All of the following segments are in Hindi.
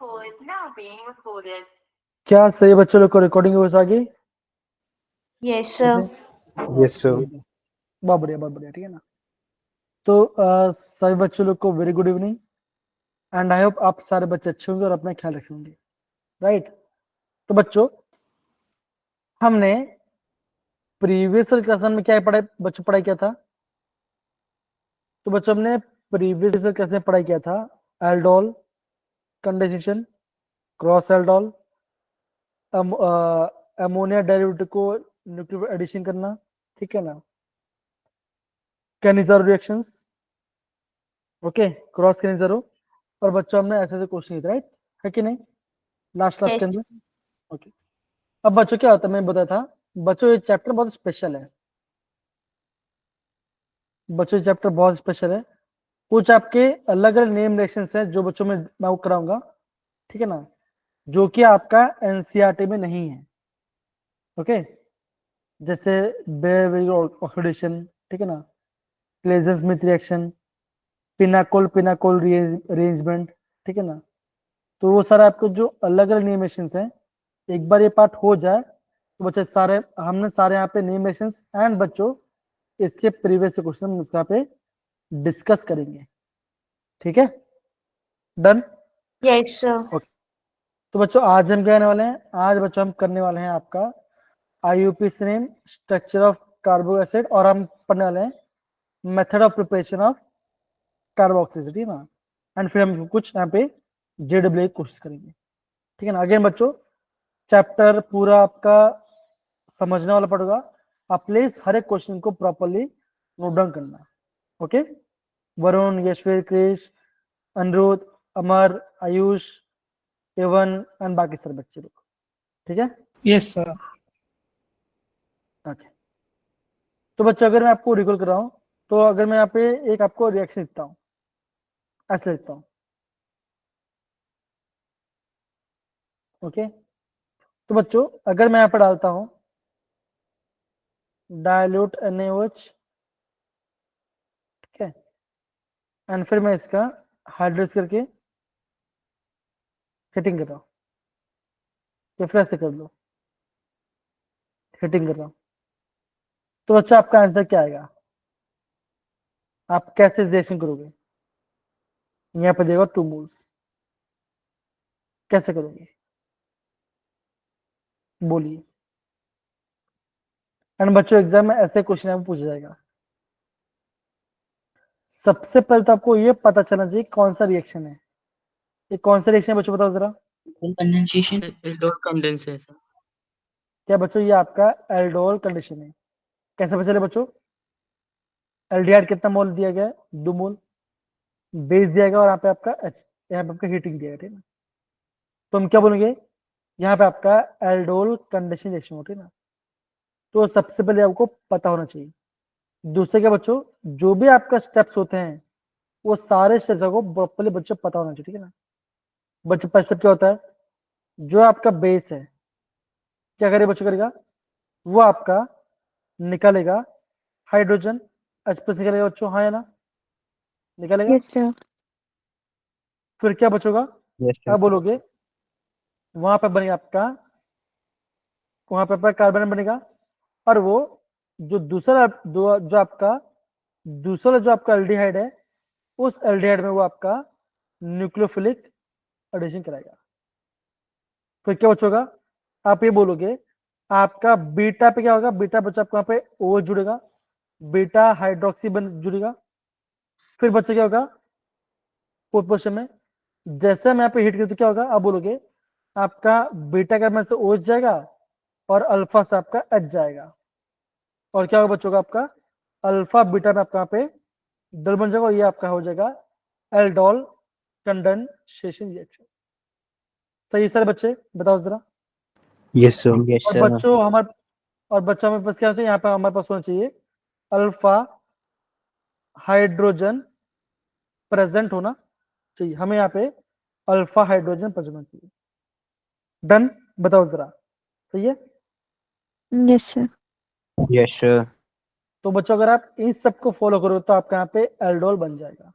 call is now being recorded. क्या सही बच्चों लोग को रिकॉर्डिंग हो गई? Yes, sir. Yes, sir. बहुत बढ़िया, ठीक है ना। तो सभी बच्चों लोग को very good evening and I hope आप सारे बच्चे अच्छे होंगे और अपना ख्याल रखेंगे, राइट। तो बच्चों हमने प्रीवियस क्लास में क्या पढ़ाई किया था? तो बच्चों हमने प्रीवियस क्लास में पढ़ाई किया था aldol condensation, cross aldol, ammonia derivative को न्यूक्लियर एडिशन करना, ठीक है ना, Cannizzaro reactions, okay, cross Cannizzaro. और बच्चों हमने ऐसे क्वेश्चन, राइट है कि नहीं, लास्ट क्लास के Yes. अंदर। ओके, अब बच्चों क्या होता है, मैंने बताया था बच्चों ये चैप्टर बहुत स्पेशल है। बच्चों ये चैप्टर बहुत स्पेशल है। कुछ आपके अलग अलग नेम रिएक्शंस है जो बच्चों में मैं वो कराऊंगा, ठीक है ना, जो कि आपका एनसीईआरटी में नहीं है। ओके, जैसे बेयर ऑक्सीडेशन, ठीक है ना, क्लेजर स्मिथ रिएक्शन, पिनाकोल अरेंजमेंट, ठीक है ना। तो वो सारे आपको जो अलग अलग नेमेशंस हैं, एक बार ये पार्ट हो जाए तो बच्चे सारे हमने सारे यहाँ पे नेमेशंस एंड बच्चों इसके प्रीवियस क्वेश्चन इसका पे डिस्कस करेंगे, ठीक है, डन। Yes, sir. तो बच्चों आज हम क्या करने वाले हैं, आज बच्चों हम करने वाले हैं आपका IUPAC name structure of carbonic acid, और हम पढ़ने वाले हैं मेथड ऑफ प्रिपरेशन ऑफ कार्बोक्सिलिटी ना, एंड फिर हम कुछ यहाँ पे जेडब्ल्यू की कोशिश करेंगे, ठीक है ना। अगेन बच्चों चैप्टर पूरा आपका समझने वाला पड़ेगा, आप प्लीज हर एक क्वेश्चन को प्रॉपरली नोट डाउन करना, ओके। वरुण, यशवीर, क्रिश, अनिरुद्ध, अमर, आयुष, एवन एंड बाकी सारे बच्चे लोग, ठीक है। Yes sir. ओके, तो बच्चों अगर मैं आपको रिकॉल कर रहा हूँ, तो अगर मैं यहाँ पे एक आपको रिएक्शन लिखता हूँ, ऐसे लिखता हूँ, ओके। तो बच्चों अगर मैं यहाँ पे डालता हूँ डायल्यूट NaOH, ठीक है, एंड फिर मैं इसका हाइड्रेस करके हिटिंग कर रहा हूँ, तो फिर ऐसे कर लो, हिटिंग कर रहा हूँ, तो बच्चों आपका आंसर क्या आएगा? आप कैसे रिएक्शन करोगे? यहाँ पे देगा 2 मोल्स, कैसे करोगे बोलिए। एंड बच्चों एग्जाम में ऐसे क्वेश्चन आपको पूछा जाएगा। सबसे पहले तो आपको ये पता चलना चाहिए कौन सा रिएक्शन है, ये कौन सा रिएक्शन है बच्चों, बताओ जरा। Condensation, aldol condensation. क्या बच्चों ये आपका एल्डोल कंडीशन है? कैसे पता चले बच्चों? एल्डिहाइड कितना मोल दिया गया है? 2 मोल। बेस दिया गया और यहाँ पे आपका H, यहाँ पे आपका हीटिंग दिया गया, ठीक है ना। तो हम क्या बोलेंगे, यहाँ पे आपका एल्डोल कंडीशन रिएक्शन होती है ना। तो सबसे पहले आपको पता होना चाहिए। दूसरे क्या बच्चों, जो भी आपका स्टेप्स होते हैं वो सारे स्टेप्स आपको प्रॉपर्ली बच्चों पता होना चाहिए, ठीक है ना। बच्चों पहले स्टेप क्या होता है, जो आपका बेस है क्या करेगा बच्चों, करेगा वो आपका निकालेगा हाइड्रोजन H+ निकालेगा बच्चों, हाँ या ना, निकालेगा। Yes sir. फिर क्या बचोगा, Yes, क्या sir. बोलोगे, वहां पर बनेगा आपका, वहां पर कार्बन बनेगा, और वो जो दूसरा जो आपका दूसरा जो आपका एल्डिहाइड है, उस एल्डिहाइड में वो आपका न्यूक्लियोफिलिक एडिशन कराएगा। फिर क्या बचोगा, आप ये बोलोगे आपका बीटा पे क्या होगा, बीटा बच्चा आपको यहाँ पे ओ जुड़ेगा, बीटा हाइड्रोक्सी बन जुड़ेगा। फिर बच्चा क्या होगा फोर्थ पोजिशन में, जैसे मैं यहाँ पे हिट करते क्या होगा, आप बोलोगे आपका बीटा का में से ओ जाएगा और अल्फा से आपका एच जाएगा, और क्या होगा बच्चों का आपका अल्फा बीटा में आपका यहाँ पे डल बन जाएगा, और ये आपका हो जाएगा एल्डोल कंडेंसेशन रिएक्शन। सही सर बच्चे, बताओ जरा। Yes, sir. यस और सर। बच्चों हमारे पास क्या होता है, यहाँ पे हमारे पास होना चाहिए अल्फा हाइड्रोजन प्रेजेंट होना चाहिए, हमें यहाँ पे अल्फा हाइड्रोजन प्रेजेंट होना चाहिए। डन, बताओ जरा, सही है। Yes sir. Yes, sir. तो बच्चों अगर आप इस सब को फॉलो करो तो आपका यहाँ पे एल्डोल बन जाएगा,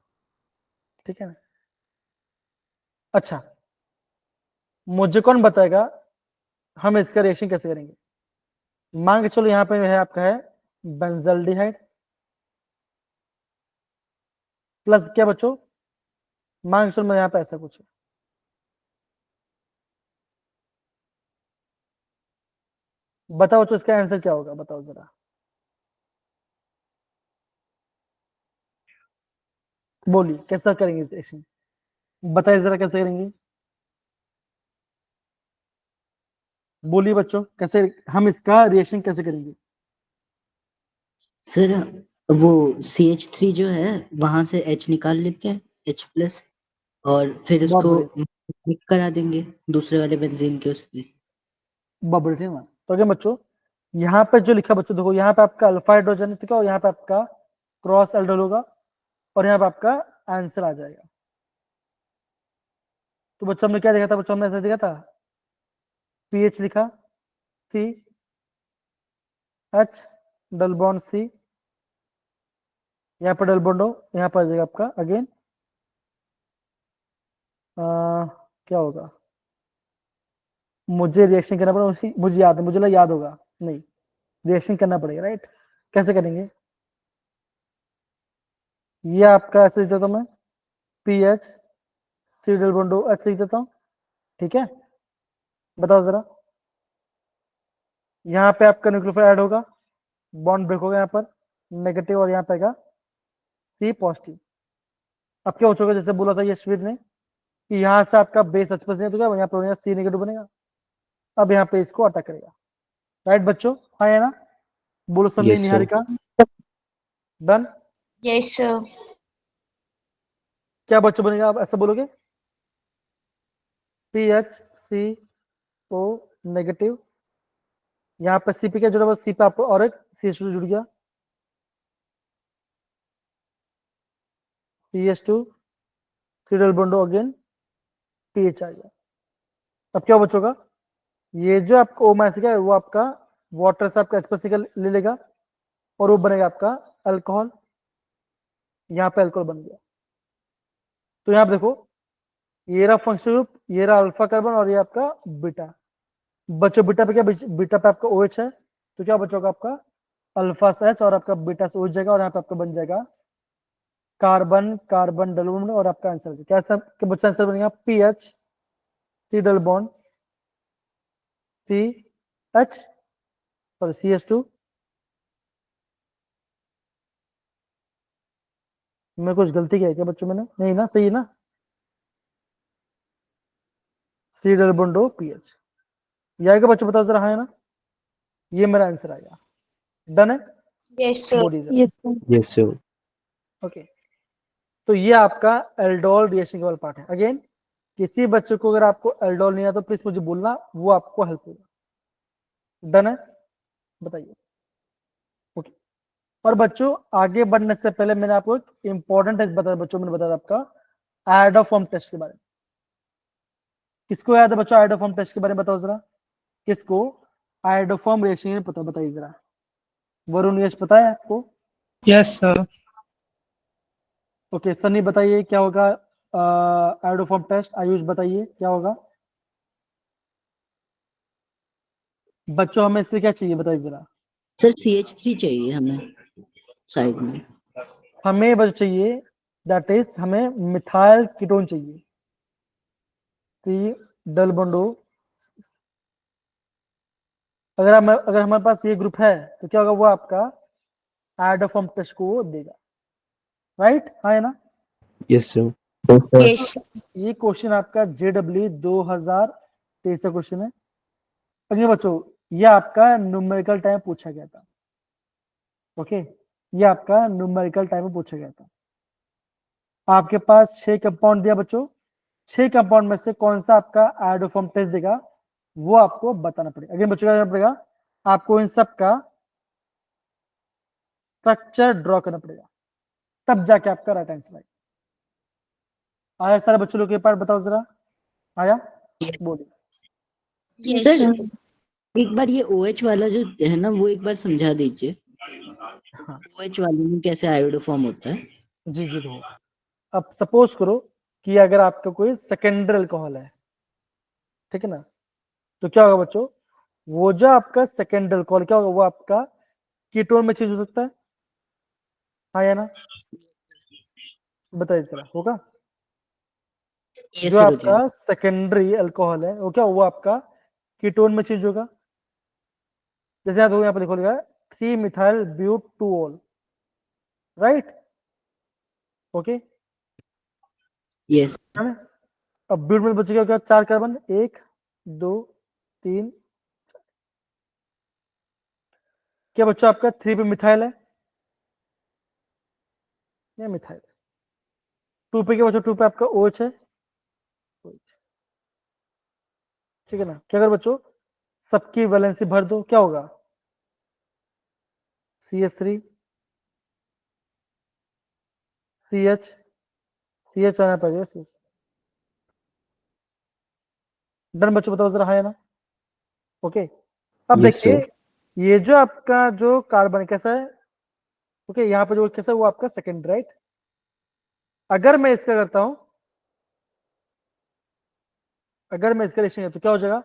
ठीक है ना। अच्छा, मुझे कौन बताएगा हम इसका रिएक्शन कैसे करेंगे? मान के चलो यहाँ पे है आपका है बेंजल्डिहाइड प्लस क्या बच्चों, मान के चलो मैं यहाँ पे ऐसा कुछ है, बताओ बच्चों इसका आंसर क्या होगा, बताओ जरा। बोलिए कैसा करेंगे इस रिएक्शन, बताइए जरा कैसे करेंगे, बोलिए बच्चों कैसे हम इसका रिएक्शन कैसे करेंगे? सर वो CH3 जो है वहां से H निकाल लेते हैं H+ और फिर बहुत उसको बढ़िया, मिक्स करा देंगे दूसरे वाले बेंजीन के उसमें। बहुत बढ़िया, ठीक है ना? तो अगर बच्चों यहाँ पे जो लिखा बच्चों देखो, यहाँ पे आपका अल्फा हाइड्रोजन ठीक है, और यहाँ पे आपका क्रॉस एल्डोल होगा और यहाँ पे आपका आंसर आ जाएगा। तो बच्चों हमने क्या देखा था, बच्चों हमने ऐसा देखा था पीएच लिखा C H double bond C, यहाँ पर डबल बॉन्ड हो, यहाँ पर आ जाएगा आपका अगेन क्या होगा, मुझे रिएक्शन करना पड़ेगा, मुझे याद है, मुझे लगा याद होगा, नहीं रिएक्शन करना पड़ेगा राइट। कैसे करेंगे, ये आपका ऐसे लिख देता हूं मैं PH C double bond O H लिख देता हूं, ठीक है। बताओ जरा, यहाँ पे आपका न्यूक्लियोफाइल ऐड होगा, बॉन्ड ब्रेक होगा यहाँ पर नेगेटिव और यहाँ पे आएगा सी पॉजिटिव। अब क्या हो चुका, जैसे बोला था यशवीर ने कि यहाँ से आपका बेस H+ नहीं, तो क्या यहाँ पर सी नेगेटिव बनेगा, अब यहाँ पे इसको अटैक करेगा, राइट बच्चों, हाँ है ना? बोलो Sunny Yes, sir. Niharika, done. Yes, sir. क्या बच्चों बनेगा, आप ऐसा बोलोगे PHCO नेगेटिव, यहाँ पे सी पे क्या जुड़ा हुआ, सी पे आपको और एक CH2 जुड़ गया, CH2 C double bond again Ph आ गया। अब क्या बच्चों का, ये जो आपका O माइनस क्या है वो आपका वाटर से आपका H+ ले लेगा और वो बनेगा आपका अल्कोहल, यहाँ पे अल्कोहल बन गया। तो यहाँ पे देखो ये रहा फंक्शनल ग्रुप, ये रहा अल्फा कार्बन और ये आपका बीटा। बच्चों बीटा पे क्या, बीटा पे आपका OH है, तो क्या बच्चों का आपका अल्फा से H और आपका बीटा से OH जाएगा और यहाँ पे आपका बन जाएगा कार्बन कार्बन डबल बॉन्ड और आपका आंसर कैसा बच्चा आंसर बनेगा PH C double bond CH sorry CH2, मैं कुछ गलती किया है क्या बच्चों, मैंने नहीं ना, सही है ना, C double bond O PH, ये आएगा बच्चों, बताओ जरा, हाँ है ना, ये मेरा आंसर आएगा, डन है, Yes, sir. बोलिए जरा। Yes, sir. Yes, sir. Okay, तो ये आपका एल्डोल रिएक्शन वाला पार्ट है। अगेन किसी बच्चे को अगर आपको एल्डोल नहीं आता तो प्लीज मुझे बोलना, वो आपको हेल्प होगा, डन है, बताइए। ओके, और बच्चों आगे बढ़ने से पहले मैंने आपको एक इंपॉर्टेंट टेस्ट बताया बच्चों, मैंने बताया आपका आयोडोफॉर्म टेस्ट के बारे में। किसको याद है बच्चों आयोडोफॉर्म टेस्ट के बारे में, बताओ जरा, किसको आयोडोफॉर्म रिएक्शन पता, बताइए जरा। वरुण यश पता है आपको? Yes sir. ओके सनी बताइए क्या होगा आयोडोफॉर्म टेस्ट, आयुष बताइए क्या होगा। बच्चों हमें इससे क्या चाहिए बताइए जरा। सर CH3 चाहिए हमें साइड में। हमें बस चाहिए दैट इज हमें मिथाइल कीटोन चाहिए, सी डबल बॉन्ड ओ। अगर हमारे पास ये ग्रुप है तो क्या होगा, वो आपका आयोडोफॉर्म टेस्ट को देगा, राइट, हाँ है ना? Yes, sir. Yes, sir. ये क्वेश्चन आपका JEE 2023 का क्वेश्चन है। अगले बच्चों ये आपका न्यूमेरिकल टाइम पूछा गया था, ओके, ये आपका न्यूमेरिकल टाइम में पूछा गया था। आपके पास 6 कंपाउंड दिया बच्चों, 6 कंपाउंड में से कौन सा आपका आयोडोफॉर्म टेस्ट देगा वो आपको बताना पड़ेगा। अगले बच्चों क्या करना पड़ेगा, आपको इन सब का स्ट्रक्चर ड्रॉ करना पड़ेगा, तब जाके आपका राइट आंसर आएगा। आया सारे बच्चों लोग के पास, बताओ जरा, आया, बोलिए। Yes, sir sir. एक बार ये OH वाला जो है ना वो एक बार समझा दीजिए। हाँ OH वाले में कैसे आयोडोफॉर्म होता है? जी जी, तो अब सपोज करो कि अगर आपका कोई सेकेंडरी अल्कोहल है, ठीक है ना। तो क्या होगा बच्चों, वो जो आपका सेकेंडरी अल्कोहल क्या होगा, वो आपका कीटोन में चेंज हो सकता है, हाँ या ना, बताइए जरा, होगा? ये जो सर हो जाएगा। आपका सेकेंडरी अल्कोहल है वो क्या, वो आपका कीटोन में चेंज होगा। जैसे आप यहाँ पे देखो लिखा है 3 मिथाइल ब्यूटोल, राइट, ओके। यस अब ब्यूट में बचेगा क्या, 4 कार्बन, 1 2 3, क्या बच्चों आपका 3 पे मिथाइल है, ये मिथाइल। 2 पे क्या बच्चों, 2 पे आपका OH है, OH, ठीक है ना। क्या कर बच्चों, सबकी वैलेंसी भर दो, क्या होगा, CH3 CH CH आना पड़ेगा, CH। डन बच्चों, बताओ जरा, हाँ या ना, ओके। अब Yes, देखिए, sir. ये जो आपका जो कार्बन कैसा है, ओके, यहाँ पे जो कैसा है वो आपका सेकेंड, राइट। अगर मैं इसका करता हूं, अगर मैं इसका रिएक्शन तो क्या हो जाएगा,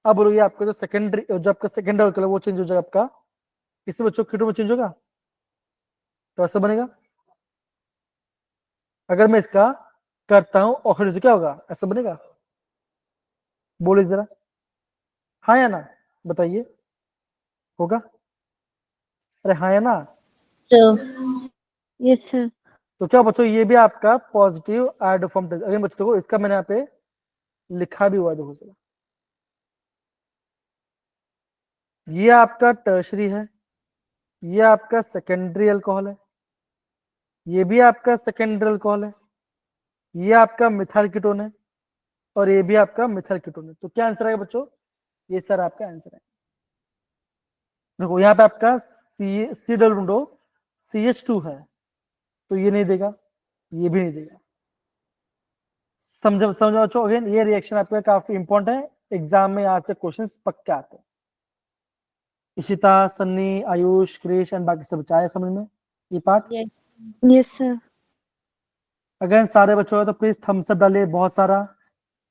अब बोलो ये आपका जो सेकेंडरी, जो आपका सेकेंडरी अल्कोहल वो चेंज हो जाएगा आपका, इससे बच्चों कीटोन में चेंज होगा, तो ऐसा बनेगा। अगर मैं इसका करता हूं ऑक्सीजन से क्या होगा, ऐसा बनेगा, बोलिए जरा, हाँ या ना, बताइए, होगा, अरे हाँ या ना। सर। Yes, sir. तो क्या बच्चों, ये भी आपका पॉजिटिव आयोडोफॉर्म टेस्ट। अगर बच्चों को इसका मैंने यहाँ पे लिखा भी हुआ है, देखो जरा, ये आपका टर्शरी है, ये आपका सेकेंडरी अल्कोहल है, ये भी आपका सेकेंडरी अल्कोहल है, ये आपका मिथाइल कीटोन है, और ये भी आपका मिथाइल कीटोन है। तो क्या आंसर आएगा बच्चों, ये सर आपका आंसर है। देखो यहाँ पे आपका सी डबल बॉन्ड CH2 है, तो ये नहीं देगा, ये भी नहीं देगा। समझो समझो बच्चों, अगेन ये रिएक्शन आपका काफी इंपॉर्टेंट है, एग्जाम में आज से क्वेश्चंस पक्के आते हैं। इशिता, सन्नी, आयुष, क्रिश एंड बाकी सब चाहे समझ में ये part. Yes. Yes, sir. Again सारे बच्चों है तो प्लीज थम्स अप डालिए बहुत सारा,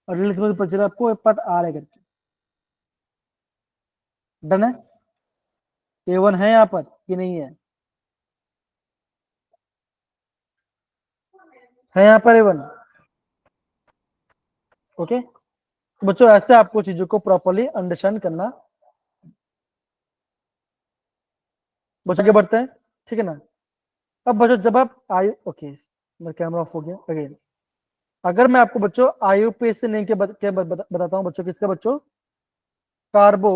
और रील्स में पता चला आपको पार्ट आ रहा है करके। डन है, A1 है यहाँ पर कि नहीं है, है यहाँ पर A1, ओके। तो बच्चों ऐसे आपको चीजों को प्रॉपर्ली अंडरस्टैंड करना। बच्चों आगे बढ़ते हैं, ठीक है ना। अब बच्चों जब आप आयु, ओके मेरा कैमरा ऑफ हो गया अगेन। अगर मैं आपको बच्चों IUPAC नेम के बताता हूँ बच्चों, किसका बच्चों, कार्बो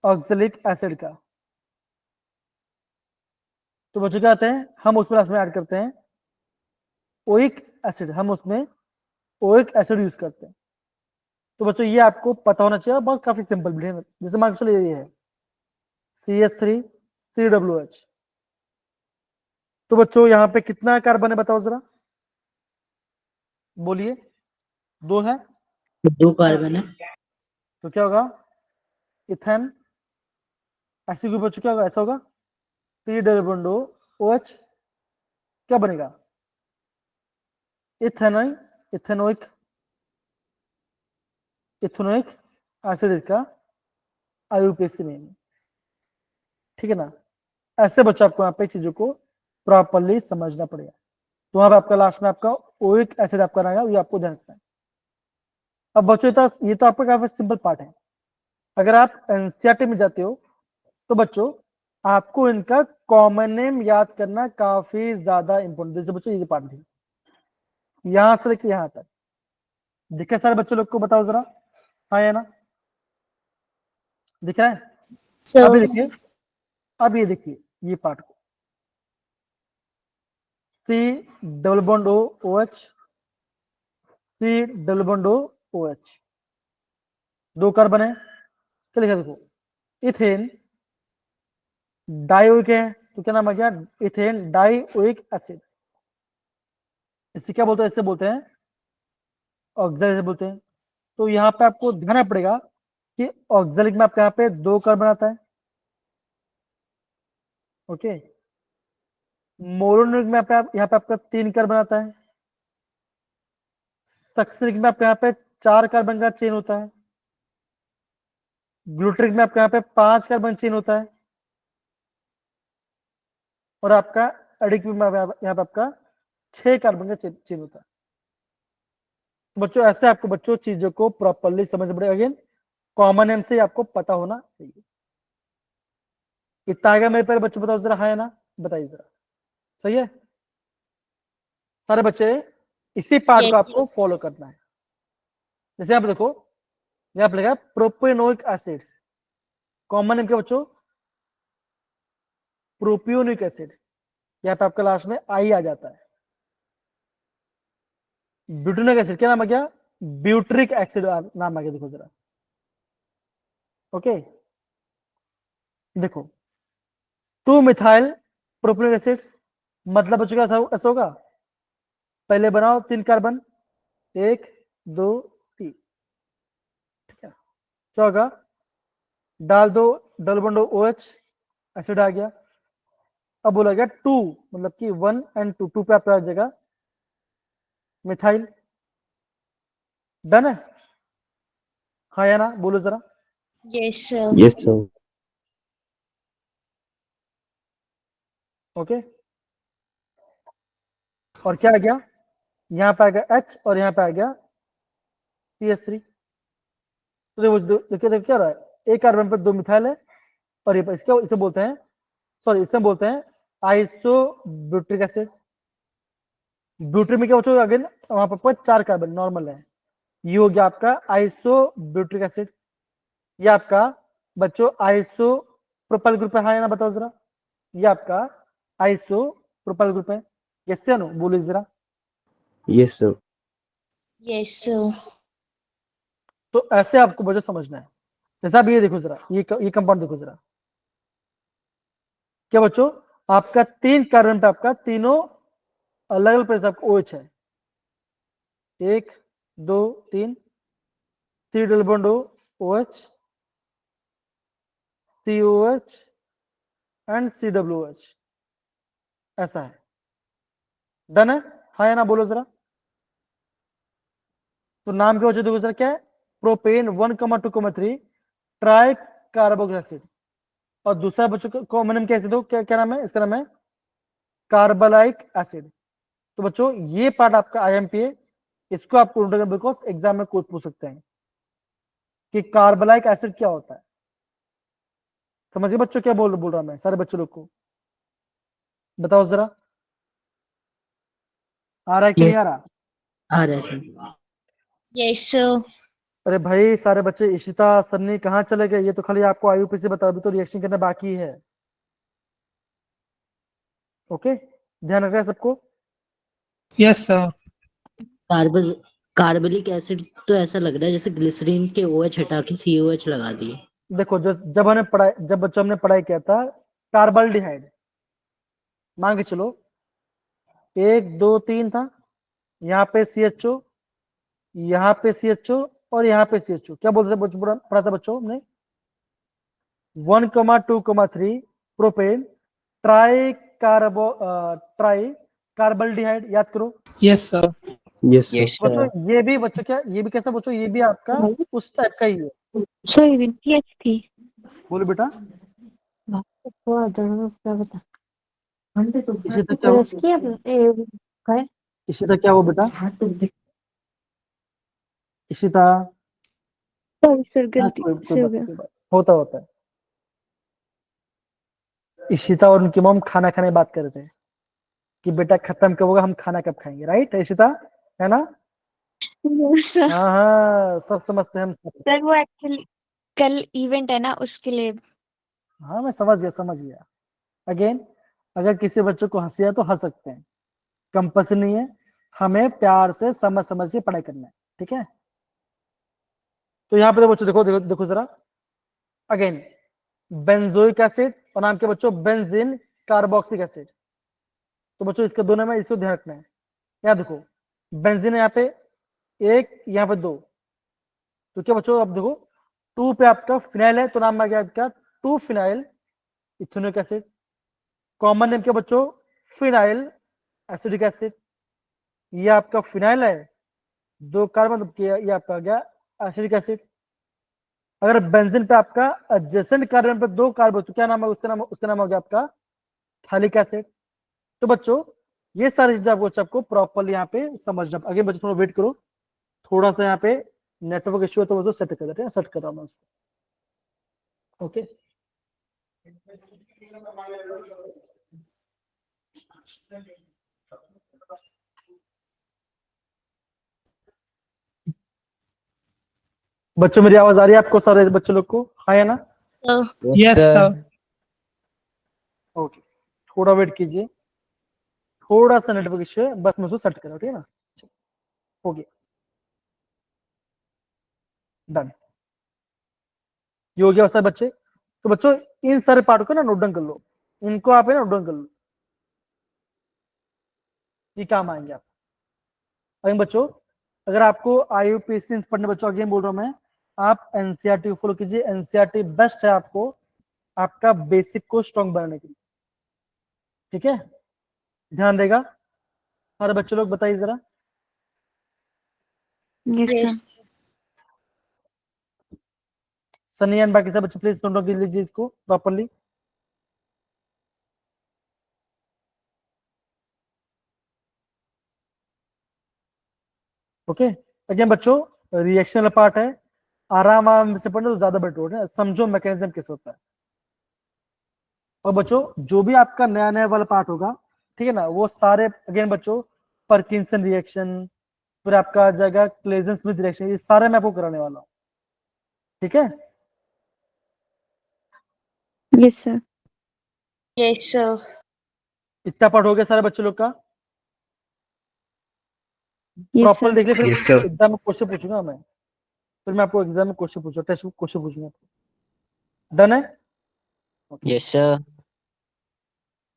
ऑक्जेलिक एसिड का, तो बच्चों क्या आते हैं, हम उसमें लास्ट में ऐड करते हैं ओइक एसिड, हम उसमें ओइक एसिड यूज करते हैं। तो बच्चों ये आपको पता होना चाहिए, बहुत काफी सिंपल है। जैसे मान के चलो ये है CH3 COOH, तो बच्चों यहाँ पे कितना कार्बन है बताओ जरा, बोलिए, 2 है, 2 कार्बन है। तो क्या होगा, इथेन, ऐसी ग्रुप बच्चों क्या होगा, ऐसा होगा, C डबल बॉन्ड OH, क्या बनेगा, इथेनॉइक, इथेनोइक, इथेनोइक एसिड इसका IUPAC नेम है, ठीक है ना। ऐसे बच्चों आपको यहाँ पे चीजों को प्रॉपर्ली समझना पड़ेगा। तो वहां पे आपका लास्ट में आपका ओइक एसिड आपका रहेगा, ये आपको ध्यान रखना है। अब बच्चों ये तो आपका काफी सिंपल पार्ट है। अगर आप NCERT में जाते हो तो बच्चों आपको इनका कॉमन नेम याद करना काफी ज्यादा इंपॉर्टेंट। जैसे बच्चों ये पार्ट थी, यहां से लेके यहां तक दिखे सारे बच्चों लोग को, बताओ जरा, हाँ या ना, दिख रहा है। अभी सर। देखिए, अब ये देखिए ये पार्ट को, C double bond OH, C double bond OH, 2 carbon है, क्या लिखा देखो, इथेन डाइओइक है, तो क्या नाम आ गया, इथेन डाइओइक एसिड। इसे क्या बोलते हैं, इससे बोलते हैं ऑक्जेलिक बोलते हैं। तो यहाँ पे आपको ध्यान रखना पड़ेगा कि ऑक्जेलिक में आपके यहाँ पे 2 कार्बन आता है, ओके। मोनोनिक में यहाँ पे आपका 3 कार्बन आता है, सक्सेनिक में आपके यहाँ पे 4 कार्बन का चेन होता है, ग्लूट्रिक में आपका यहाँ पे 5 कार्बन चेन होता है, और आपका एडिक में यहाँ पे आपका 6 कार्बन का चेन होता है। तो बच्चों ऐसे आपको बच्चों चीजों को प्रॉपरली समझ पड़ेगा। अगेन कॉमन नेम से आपको पता होना चाहिए। इतना आएगा मेरे पर बच्चों, बताओ जरा, हाँ या ना, बताइए जरा। सही है सारे बच्चे? इसी पार्ट को आपको फॉलो करना है। जैसे आप देखो यहाँ पे लिखा है प्रोपेनोइक एसिड, कॉमन नेम क्या बच्चों? Propionic acid. यहाँ पे आपका लास्ट में आई आ जाता है। ब्यूटेनिक एसिड क्या नाम आ गया? ब्यूट्रिक एसिड नाम आ गया। देखो जरा, ओके देखो 2 मिथाइल प्रोपियोनिक एसिड, मतलब बच्चों क्या ऐसा होगा? पहले बनाओ 3 कार्बन, 1 2 3, ठीक है, क्या होगा? डाल दो डबल बॉन्ड OH, एसिड आ गया। अब बोला गया 2, मतलब कि 1 और 2, 2 पे आपका आ जाएगा मिथाइल। डन है, हाँ या ना, बोलो जरा। Yes, sir. Yes, sir. Okay, और क्या आ गया? यहाँ पे आ गया H और यहाँ पे आ गया CH3। तो देखो देखो क्या रहा है, एक कार्बन पर 2 मिथाइल है, और ये इसका इसे बोलते हैं, सॉरी इसे बोलते हैं आइसोब्यूट्रिक एसिड। ब्यूट्रिक में क्या बच्चों? अगेन वहां पर 4 कार्बन नॉर्मल है, ये हो गया आपका आइसोब्यूट्रिक एसिड। ये आपका बच्चों आइसो प्रोपाइल ग्रुप है, हाँ या ना, बताओ जरा। ये आपका आइसो प्रोपाइल ग्रुप है, यस या नो, बोलो जरा। Yes, sir. Yes, sir. तो ऐसे आपको बच्चों समझना है। जैसा आप ये देखो जरा, ये कंपाउंड देखो जरा, क्या बच्चों? आपका 3 कार्बन पे आपका तीनों अलग अलग प्लेस आपका OH है, 1 2 3, 3 double bond OH, COH and CWH, ऐसा है। डन है, हाँ या ना, बोलो जरा। तो नाम क्या बच्चों देखो जरा, क्या है? प्रोपेन 1,2,3 ट्राई कार्बोक्सिलिक एसिड, और दूसरा बच्चों को कॉमन नेम कैसे दो, क्या क्या नाम है इसका? नाम है कार्बोलाइक एसिड। तो बच्चों ये पार्ट आपका IMPA, इसको आप बिकॉज एग्जाम में कोई पूछ सकते हैं कि कार्बोलाइक एसिड क्या होता है। समझिए बच्चों क्या बोल रहा मैं सारे बच्चों लोग को, बताओ जरा, आ रहा है कि Yes. नहीं आ रहा? आ रहा है सर। Yes, sir. अरे भाई सारे बच्चे, इशिता सन्नी कहाँ चले गए? ये तो खाली आपको IUPAC बता, अभी तो रिएक्शन करना बाकी है। ओके, ध्यान रखना है सबको। Yes sir. Carbon carbolic acid तो ऐसा लग रहा है जैसे ग्लिसरीन के OH हटा के COH लगा दिए। देखो जब हमने पढ़ाई, जब बच्चों हमने पढ़ाई किया था कार्बल्डिहाइड, मान के चलो 1 2 3 था, यहाँ पे CHO, यहाँ पे CHO और यहाँ पे CHO, क्या बोलते थे पढ़ा था बच्चों हमने? 1,2,3 प्रोपेन ट्राई कार्बल्डिहाइड, याद करो। Yes sir. Yes, sir. Yes, sir. बच्चों ये भी बच्चों क्या, ये भी कैसा बच्चों? ये भी आपका उस टाइप का ही है। सर पीएच थी। बोलो बेटा, क्या बता इसी तक क्या हो, इसी तक क्या हो बेटा? इशिता, सॉरी सर हाँ, गलती कोई से हो बात गया। नहीं, होता है। इशिता और उनकी मॉम खाना खाने की बात कर रहे थे कि बेटा खत्म कब होगा, हम खाना कब खाएंगे, राइट इशिता, है ना? हाँ हाँ, सब समझते हैं हम सब। सर वो एक्चुअली कल इवेंट है ना, उसके लिए। हाँ मैं समझ गया। अगेन अगर किसी बच्चों को हंसी है तो हंस सकते हैं, कंपल्सरी नहीं है, हमें प्यार से समझ के पढ़ाई करना है, ठीक है? तो यहाँ पे बच्चों देखो जरा, अगेन बेंजोइक एसिड और नाम के बच्चों बेंजीन कार्बोक्सिलिक एसिड। तो बच्चों इसके दोनों में इसको ध्यान रखना है। यहाँ देखो बेंजीन यहाँ पे 1, यहाँ पे 2, तो क्या बच्चों अब देखो 2 पे आपका फिनाइल है, तो नाम आ गया आपका 2 phenyl ethanoic acid. Common name क्या बच्चों? Phenyl acidic acid. ये आपका फिनाइल है, 2 कार्बन, मतलब कि ये आपका आ गया एसिडिक एसिड। अगर बेंजीन पे आपका एडजेसेंट कार्बन पे 2 कार्बन, तो क्या नाम है उसका नाम हो गया आपका थैलिक एसिड। तो बच्चों ये सारी चीजें आपको प्रॉपरली यहाँ पे समझना। आगे बच्चों थोड़ा वेट करो, थोड़ा सा यहाँ पे नेटवर्क इश्यू है तो वो सेट कर देते हैं, सेट कर रहा हूँ मैं उसको। ओके बच्चों मेरी आवाज आ रही है आपको, सारे बच्चों लोग को? हाँ या ना? sir, Yes, sir. ओके थोड़ा वेट कीजिए, थोड़ा सा नेटवर्क इश्यू है, बस मैं उसको सेट कर रहा हूँ, ठीक है ना? हो गया, डन। ये हो गया सारे बच्चे। तो बच्चों इन सारे पार्ट को ना नोट डाउन कर लो, इनको आप है ना नोट डाउन कर लो, ये काम आएंगे आप। अगर बच्चों अगर आपको IUPAC पढ़ने, बच्चों अगेन बोल रहा हूं मैं, आप एनसीईआरटी फॉलो कीजिए। एनसीईआरटी बेस्ट है आपको, आपका बेसिक को स्ट्रॉन्ग बनाने के लिए, ठीक है? ध्यान देगा सारे बच्चे लोग, बताइए जरा। Yes, sir. yes, Sunny and बाकी सब बच्चे प्लीज नोट डाउन कर लीजिए इसको प्रॉपरली। ओके अगेन बच्चों रिएक्शन वाला पार्ट है, आराम आराम से पढ़ना तो ज्यादा बेटर है, समझो मैकेनिज्म कैसे होता है। और बच्चों जो भी आपका नया नया वाला पार्ट होगा, ठीक है ना, वो सारे अगेन बच्चों परकिंसन रिएक्शन, फिर आपका आ जाएगा क्लेजन स्मिथ रिएक्शन, ये सारे मैं आपको कराने वाला हूँ, ठीक है? Yes, sir. yes, sir. इतना पार्ट हो गया सारे बच्चों लोग का? Yes, proper sir. देख ले, फिर Yes, sir. एग्जाम में क्वेश्चन पूछूंगा मैं, फिर मैं आपको एग्जाम में क्वेश्चन पूछूंगा, टेस्ट क्वेश्चन पूछूंगा। डन है? Yes sir.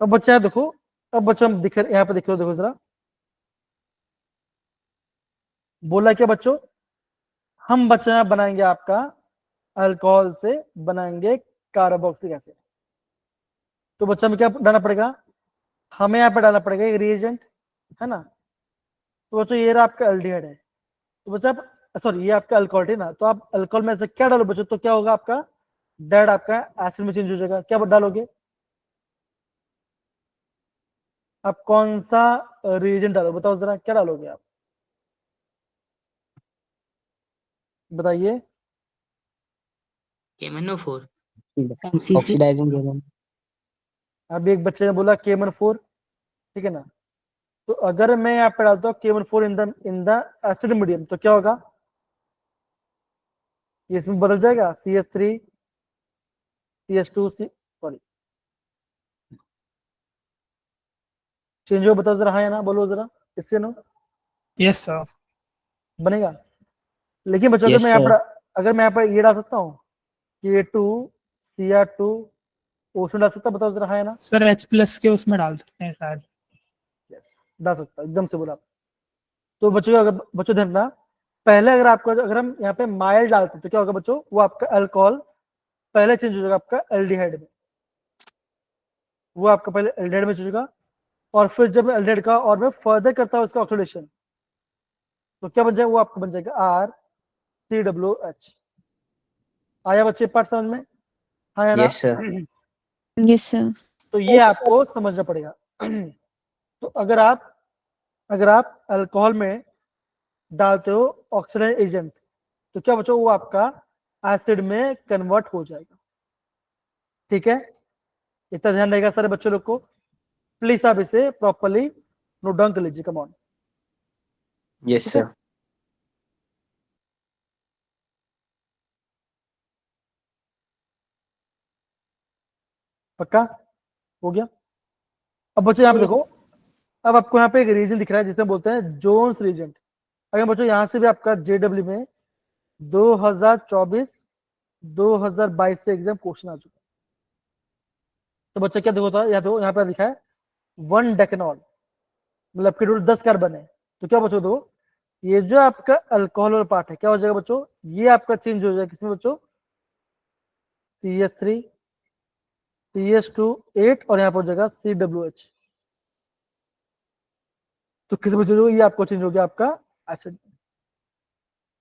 अब बच्चा है देखो, अब बच्चा हम दिख यहाँ पे देखो, देखो जरा बोला क्या बच्चों, हम बच्चा बनाएंगे आपका अल्कोहल से बनाएंगे कार्बोक्सिलिक एसिड। तो बच्चा में क्या डालना पड़ेगा, हमें यहाँ पे डालना पड़ेगा एक रिएजेंट, है ना? तो बच्चों ये रहा आपका एल्डिहाइड है, तो बच्चा सॉरी ये आपका अल्कोहल है ना, तो आप अल्कोहल में से क्या डालो बच्चों, तो क्या होगा आपका डेड आपका एसिड में चेंज हो जाएगा। क्या डालोगे आप, कौन सा रिएजेंट डालो, बताओ जरा क्या डालोगे आप, बताइए। KMnO4 oxidising agent. अभी एक बच्चे ने बोला KMnO4, ठीक है ना? तो अगर मैं यहाँ पे डालता हूँ KMnO4 in the acid medium, तो क्या होगा, ये इसमें बदल जाएगा CH3 CH2 सॉरी चेंज हो, बताओ जरा हाँ या ना, बोलो जरा, इससे नो Yes, sir. बनेगा। लेकिन बच्चों Yes, sir. अगर मैं यहाँ पर ये डाल सकता हूँ K2 Cr2 ओशन डाल सकता, बताओ जरा हाँ या ना? सर H+ के उसमें डाल सकते हैं शायद। यस डाल सकता, एकदम से बोला। तो बच्चों अगर बच्चों ध्यान रखना, पहले अगर आपको अगर हम यहाँ पे माइल डालते तो क्या होगा बच्चों, वो आपका अल्कोहल पहले चेंज हो जाएगा आपका एल्डिहाइड में, वो आपका पहले एल्डिहाइड में चेंज होगा, और फिर जब एल्डिहाइड का और मैं फर्दर करता हूँ उसका ऑक्सीडेशन, तो क्या बन जाएगा, वो आपका बन जाएगा RCOH। आया बच्चे पार्ट समझ में? हाँ या ना? Yes, sir. Yes, sir. तो ये आपको समझना पड़ेगा। तो अगर आप अल्कोहल में डालते हो ऑक्सीडाइज एजेंट, तो क्या बच्चों वो आपका एसिड में कन्वर्ट हो जाएगा, ठीक है? इतना ध्यान रहेगा सारे बच्चों लोग को, प्लीज आप इसे प्रॉपरली नोट डाउन कर लीजिए, कम ऑन। Yes, sir. पक्का हो गया? अब बच्चों यहाँ पे देखो, अब आपको यहाँ पे एक रीजन दिख रहा है जिसे बोलते हैं जोन्स रीजन। अगर बच्चों यहाँ से भी आपका JW में 2024 2022 से एग्जाम क्वेश्चन आ चुका है, तो बच्चा क्या देखो था, यहाँ पे लिखा है 1 डेकेनॉल, मतलब आपके टोटल 10 कार्बन है, तो क्या बच्चों दो, ये जो आपका अल्कोहल और पार्ट है क्या हो जाएगा बच्चों, ये आपका चेंज हो जाएगा किसमें बच्चों, CH3 CH2 8 और यहाँ पर हो जाएगा CWH। तो किस बच्चों ये आपको चेंज हो गया आपका एसिड।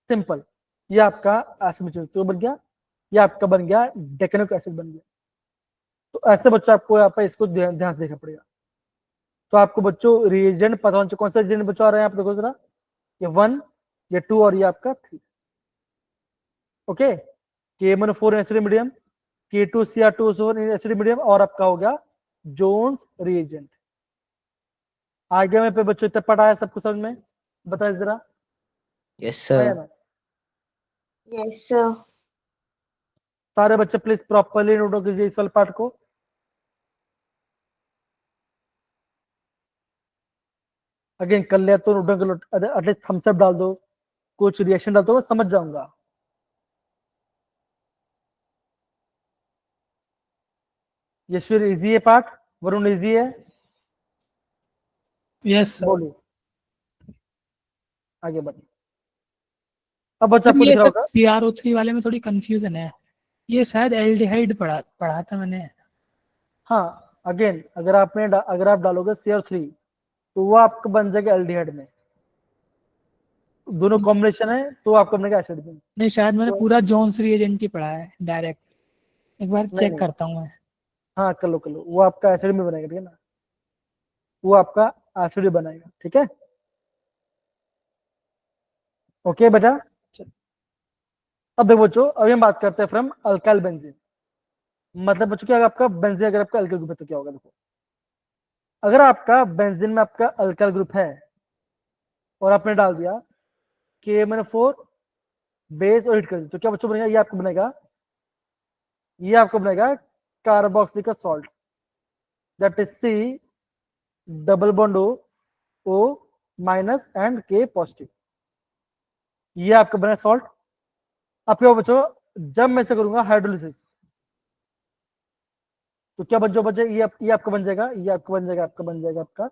सिंपल, ये आपका एसिड तो बन गया, ये आपका बन गया डेक्anoic एसिड बन गया। तो ऐसे बच्चों आपको यहाँ पे इसको ध्यान से देखना पड़ेगा। तो आपको बच्चों रिएजेंट पता होना चाहिए, कौन सा रिएजेंट बच्चों आ रहे हैं, आप देखो जरा, ये 1, ये 2 और ये आपका 3। Okay, KMnO4 acid medium, K2Cr2SO4 acid medium, और आपका हो गया जोन्स रिएजेंट। आगे में पे बच्चों इतना पढ़ा है, सबको समझ में, बताइए जरा। Yes, आया sir. ना? Yes, sir. सारे बच्चे प्लीज प्रॉपर्ली नोट कीजिए इस वाले पार्ट को। अगेन कर लिया तो नोट कर लो, एटलीस्ट थम्स अप डाल दो, कुछ रिएक्शन डाल दो, मैं समझ जाऊंगा। यशवीर इजी है पार्ट, वरुण इजी है, यस सर। बोलिए आगे बढ़िए। अब बच्चा सर आपको ये दिख रहा सर होगा, CrO3 वाले में थोड़ी कंफ्यूजन है, ये शायद एल्डिहाइड पढ़ा था मैंने। हाँ अगेन अगर आप डालोगे CR3 तो वो आपका बन जाएगा एल्डिहाइड में, दोनों कॉम्बिनेशन है तो आपका बनेगा एसिड में। नहीं, शायद मैंने तो पूरा जॉन्स रिएजेंट ही पढ़ा है डायरेक्ट, एक बार नहीं चेक नहीं, करता हूँ मैं। हाँ कर लो वो आपका एसिड में बनेगा, ठीक है ना, वो आपका एसिड में बनाएगा, ठीक है। ओके बेटा, चलो अब देखो बच्चों, अभी हम बात करते हैं फ्रॉम अल्काइल बेंजीन। मतलब बच्चों क्या, आपका बेंजीन अगर आपका अल्काइल ग्रुप है तो क्या होगा, देखो अगर आपका बेंजीन में आपका अल्काइल ग्रुप है और आपने डाल दिया KMnO4 बेस और हिट कर दिया, तो क्या बच्चों बनेगा, ये आपको बनेगा कार्बोक्सिलिक का salt, that is C double bond O minus and K positive, ये आपका बना सॉल्ट। अब क्या बच्चों, जब मैं इसे करूंगा हाइड्रोलिसिस तो क्या बच्चे ये आपका बन जाएगा, आपका बन जाएगा आपका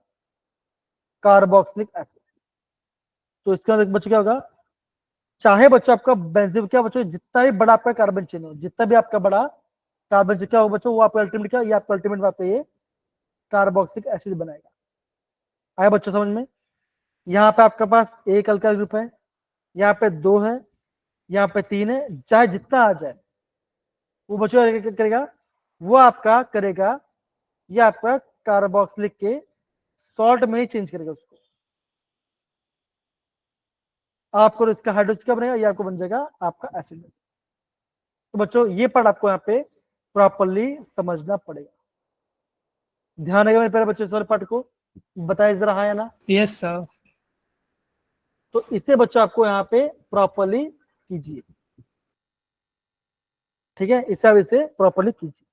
कार्बोक्सिलिक एसिड। तो इसका मतलब बच्चों क्या होगा, चाहे बच्चों आपका बेंजीन क्या बच्चों, जितना भी बड़ा आपका कार्बन चेन हो, जितना भी आपका बड़ा कार्बन चेन क्या होगा बच्चों, वो आपका अल्टीमेट क्या, ये आपका अल्टीमेट वहां पे ये कार्बोक्सिलिक एसिड बनाएगा। आया बच्चों समझ में, यहाँ पे आपके पास एक अल्काइल ग्रुप है, यहाँ पे 2 है, यहाँ पे 3 है, चाहे जितना आ जाए वो बच्चों क्या करेगा, वो आपका करेगा, ये आपका कार्बोक्सिलिक के सॉल्ट में ही चेंज करेगा उसको। आपको इसका हाइड्रोजन क्या बनेगा, ये आपको बन जाएगा आपका एसिड। तो बच्चों ये पार्ट आपको यहाँ पे प्रॉपर्ली समझना पड़ेगा, ध्यान रहेगा मेरे प्यारे बच्चों, इस वाले पार्ट को बताइए जरा, हाँ या ना। Yes sir. तो इसे बच्चों आपको यहाँ पे प्रॉपर्ली कीजिए, ठीक है, इसे प्रॉपर्ली कीजिए।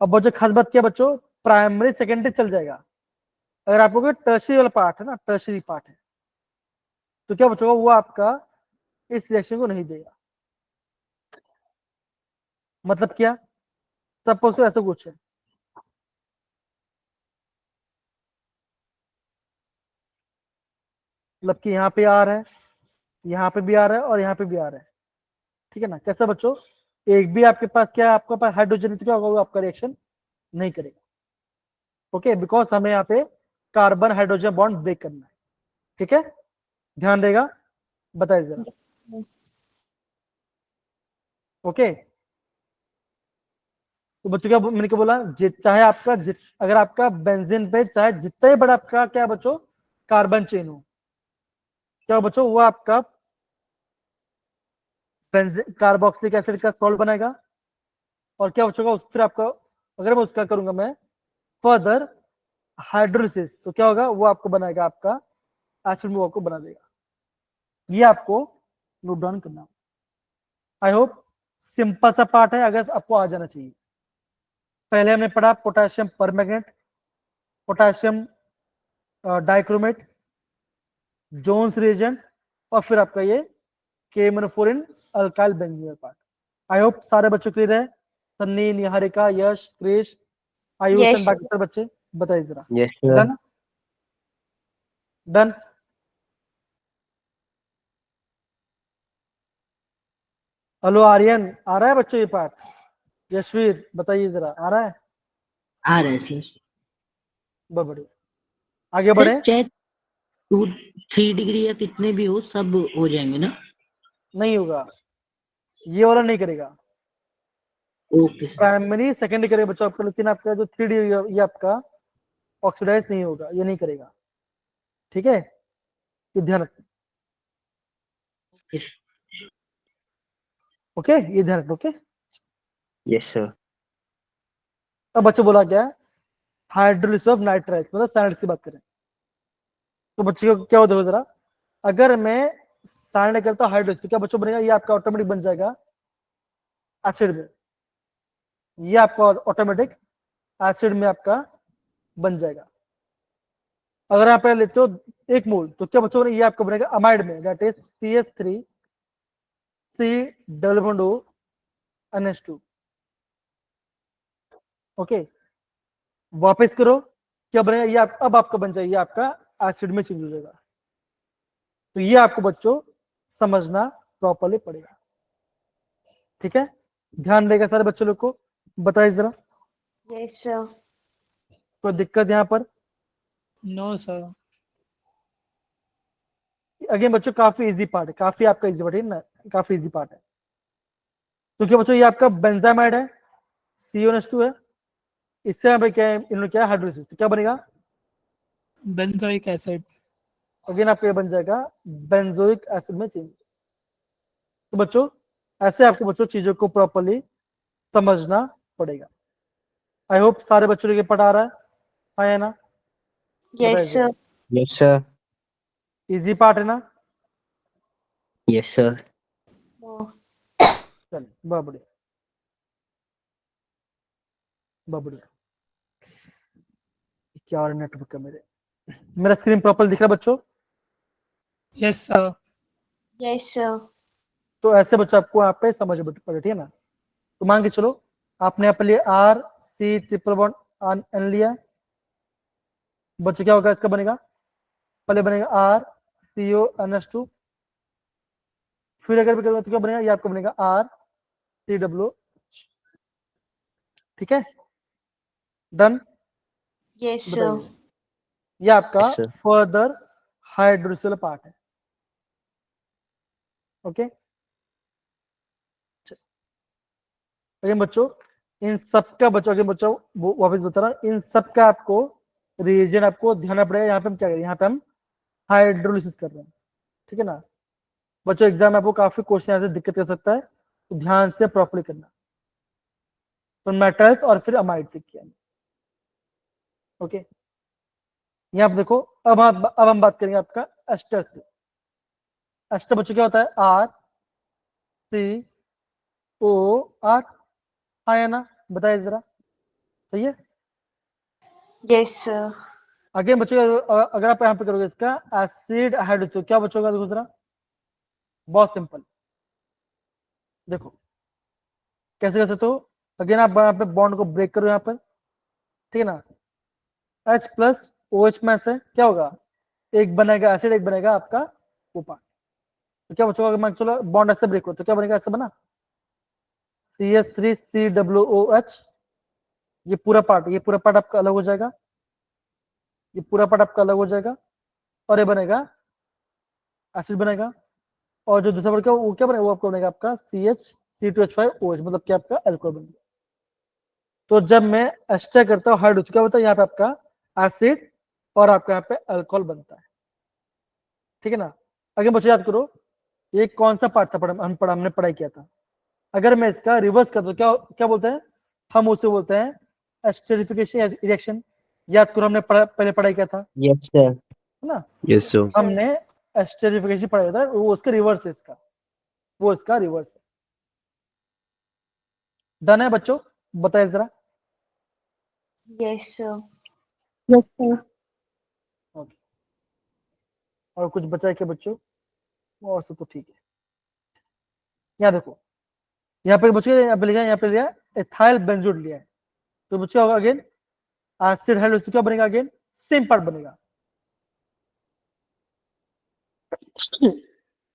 अब बच्चों खास बात क्या बच्चों, प्राइमरी सेकेंडरी चल जाएगा, अगर आपको टर्शरी वाला पार्ट है ना, टर्शरी पार्ट है तो क्या बच्चों वो आपका इस रिएक्शन को नहीं देगा। मतलब क्या, सपोज ऐसा कुछ है, मतलब कि यहाँ पे आ रहा है, यहाँ पे भी आ रहा है और यहाँ पे भी आ रहा है, ठीक है ना। कैसा बच्चों, एक भी आपके पास क्या है, आपके पास हाइड्रोजन तो क्या होगा, वो आपका रिएक्शन नहीं करेगा। ओके, बिकॉज हमें यहाँ पे कार्बन हाइड्रोजन बॉन्ड ब्रेक करना है, ठीक है, ध्यान देगा, बताइए जरा। ओके, तो बच्चों क्या मैंने क्या बोला, चाहे आपका अगर आपका बेंजीन पे चाहे जितना ही बड़ा आपका क्या बच्चों कार्बन चेन हो, क्या बच्चों वो आपका कार्बोक्सिलिक एसिड का सॉल्ट बनाएगा। और क्या बच्चों का फिर आपका, अगर मैं उसका करूंगा मैं फर्दर हाइड्रोलिसिस तो क्या होगा, वो आपको बनाएगा आपका एसिड में, आपको बना देगा। ये आपको नोट डाउन करना। आई होप सिंपल सा पार्ट है, अगर आपको आ जाना चाहिए। पहले हमने पढ़ा potassium permanganate, potassium dichromate, Jones reagent, और फिर आपका ये KMnO4 in alkyl benzene part. I hope सारे बच्चों क्लियर है, सन्नी, निहारिका, यश, क्रिश, आयुष Yes, एंड बाकी सारे बच्चे, बताइए जरा। Yes, sir. Done done. Hello Aryan, आ रहा है बच्चों ये पार्ट? यशवीर बताइए जरा, आ रहा है? आ रहा है सर। बहुत बढ़िया, आगे सर बढ़े। चैट 2-3 डिग्री या कितने भी हो सब हो जाएंगे ना? नहीं होगा, ये वाला नहीं करेगा। Okay sir. प्राइमरी सेकेंडरी करेगा बच्चों आपका, लेकिन आपका जो 3D ये आपका ऑक्सीडाइज नहीं होगा, ये नहीं करेगा। ठीक है, ये ध्यान रखना। ओके, ये ध्यान रखना। Okay, Yes, sir. अब बच्चों बोला क्या है, हाइड्रोलिसिस ऑफ नाइट्राइल्स, मतलब साइनाइड की बात करें तो बच्चे को क्या होता है जरा, अगर मैं साइनाइड करता हूँ हाइड्रोलिसिस तो क्या बच्चों बनेगा, ये आपका ऑटोमेटिक बन जाएगा एसिड में, ये आपका ऑटोमेटिक एसिड में आपका बन जाएगा। अगर आप लेते हो 1 मोल तो क्या बच्चों ये आपका बनेगा अमाइड में, that is CH3 C+O NH2। Okay, वापस करो, क्या बनेगा, ये अब आपका बन जाएगा, ये आपका एसिड में चेंज हो जाएगा। तो ये आपको बच्चों समझना प्रॉपर्ली पड़ेगा। ठीक है, ध्यान देगा सारे बच्चों लोग को, बताइए जरा Yes, sir. कोई दिक्कत यहाँ पर? No sir. अगेन बच्चों काफी इजी पार्ट है, काफी आपका इजी पार्ट है ना, काफी इजी पार्ट है। तो क्या बच्चों ये आपका बेंजामाइड है, CONH2 है, इससे यहाँ पे क्या है, इन्होंने क्या हाइड्रोलिसिस, तो क्या बनेगा, बेंजोइक एसिड। अगेन आपका ये बन जाएगा बेंजोइक एसिड में चेंज। तो बच्चों ऐसे आपको बच्चों चीजों को प्रॉपर्ली समझना पड़ेगा। आई होप सारे बच्चों के पढ़ा रहा है, हाँ या ना? Yes, sir. Yes, sir. Easy part है ना? Yes, sir. No. चलिए बहुत बढ़िया, बहुत बढ़िया। क्या और नेटवर्क है मेरा स्क्रीन प्रॉपर दिख रहा है बच्चों? Yes sir. Yes, sir. तो ऐसे बच्चों आपको यहाँ पे समझ पड़े, ठीक है ना? तो मान के चलो आपने यहाँ पे लिया RC ट्रिपल बॉन्ड N लिया, बच्चों क्या होगा इसका बनेगा, पहले बनेगा RCONH2, फिर अगर भी करोगे तो क्या बनेगा, ये आपको बनेगा RCOO। ठीक है, डन? Yes, sir. बताइए, ये आपका Yes, sir. फर्दर हाइड्रोसिल पार्ट है। ओके, अगेन बच्चों इन सब का बच्चों, अगेन बच्चों वो वापस बता रहा हूं, इन सब का आपको रीजन आपको ध्यान पड़ेगा। यहाँ पे हम क्या करें, यहाँ पे हम हाइड्रोलिसिस कर रहे हैं, ठीक है ना बच्चों? एग्जाम में आपको काफी क्वेश्चन ऐसे दिक्कत कर सकता है, तो ध्यान से प्रॉपर्ली करना। तो मेटल्स और फिर अमाइड से किया। ओके, यहाँ पे देखो, अब हम बात करेंगे आपका एस्टर से। एस्टर बच्चों क्या होता है, RCOR, हाँ या ना? बताइए जरा, सही है? Yes, sir. आगे बच्चों अगर आप यहाँ पे करोगे इसका एसिड हाइड्रोजन तो क्या बचोगा, देखो जरा, बहुत सिंपल, देखो कैसे कैसे। तो अगेन आप यहाँ पे बॉन्ड को ब्रेक करो यहाँ पर, ठीक है ना? H+OH में से क्या होगा, एक बनेगा एसिड, एक बनेगा आपका ऊपर। तो क्या बचोगा, मान चलो बॉन्ड ऐसे ब्रेक हो तो क्या बनेगा, ऐसे बना CH3COOH, ये पूरा पार्ट आपका अलग हो जाएगा, ये पूरा पार्ट आपका अलग हो जाएगा, और ये बनेगा एसिड बनेगा। और जो दूसरा पार्ट वो क्या बनेगा, वो आपका बनेगा आपका CH3CH5OH, मतलब क्या आपका अल्कोहल बन गया। तो जब मैं एस्टर करता हूँ हाइड्रोजन तो क्या होता है, यहाँ पे आपका एसिड और आपका यहाँ पे अल्कोहल बनता है, ठीक है ना? आगे बच्चे याद करो, ये कौन सा पार्ट था हमने पढ़ाई किया था। अगर मैं इसका रिवर्स कर दूं क्या क्या बोलते हैं, हम उसे बोलते हैं एस्टरिफिकेशन रिएक्शन। याद करो हमने पहले पढ़ाई किया था, Yes, sir. है ना? Yes, sir. हमने एस्टरिफिकेशन पढ़ाया था, वो उसका रिवर्स है, इसका वो इसका रिवर्स है। डन है बच्चों, बताइए जरा। Yes, sir. Yes, sir. Okay, और कुछ बचा है क्या बच्चों? और सब तो ठीक है। यहाँ देखो, यहाँ पे बच्चों यहाँ पे लिया एथाइल बेंजोड लिया है, तो बच्चों होगा अगेन एसिड हाइड्रोजन, क्या बनेगा, अगेन सेम पार्ट बनेगा,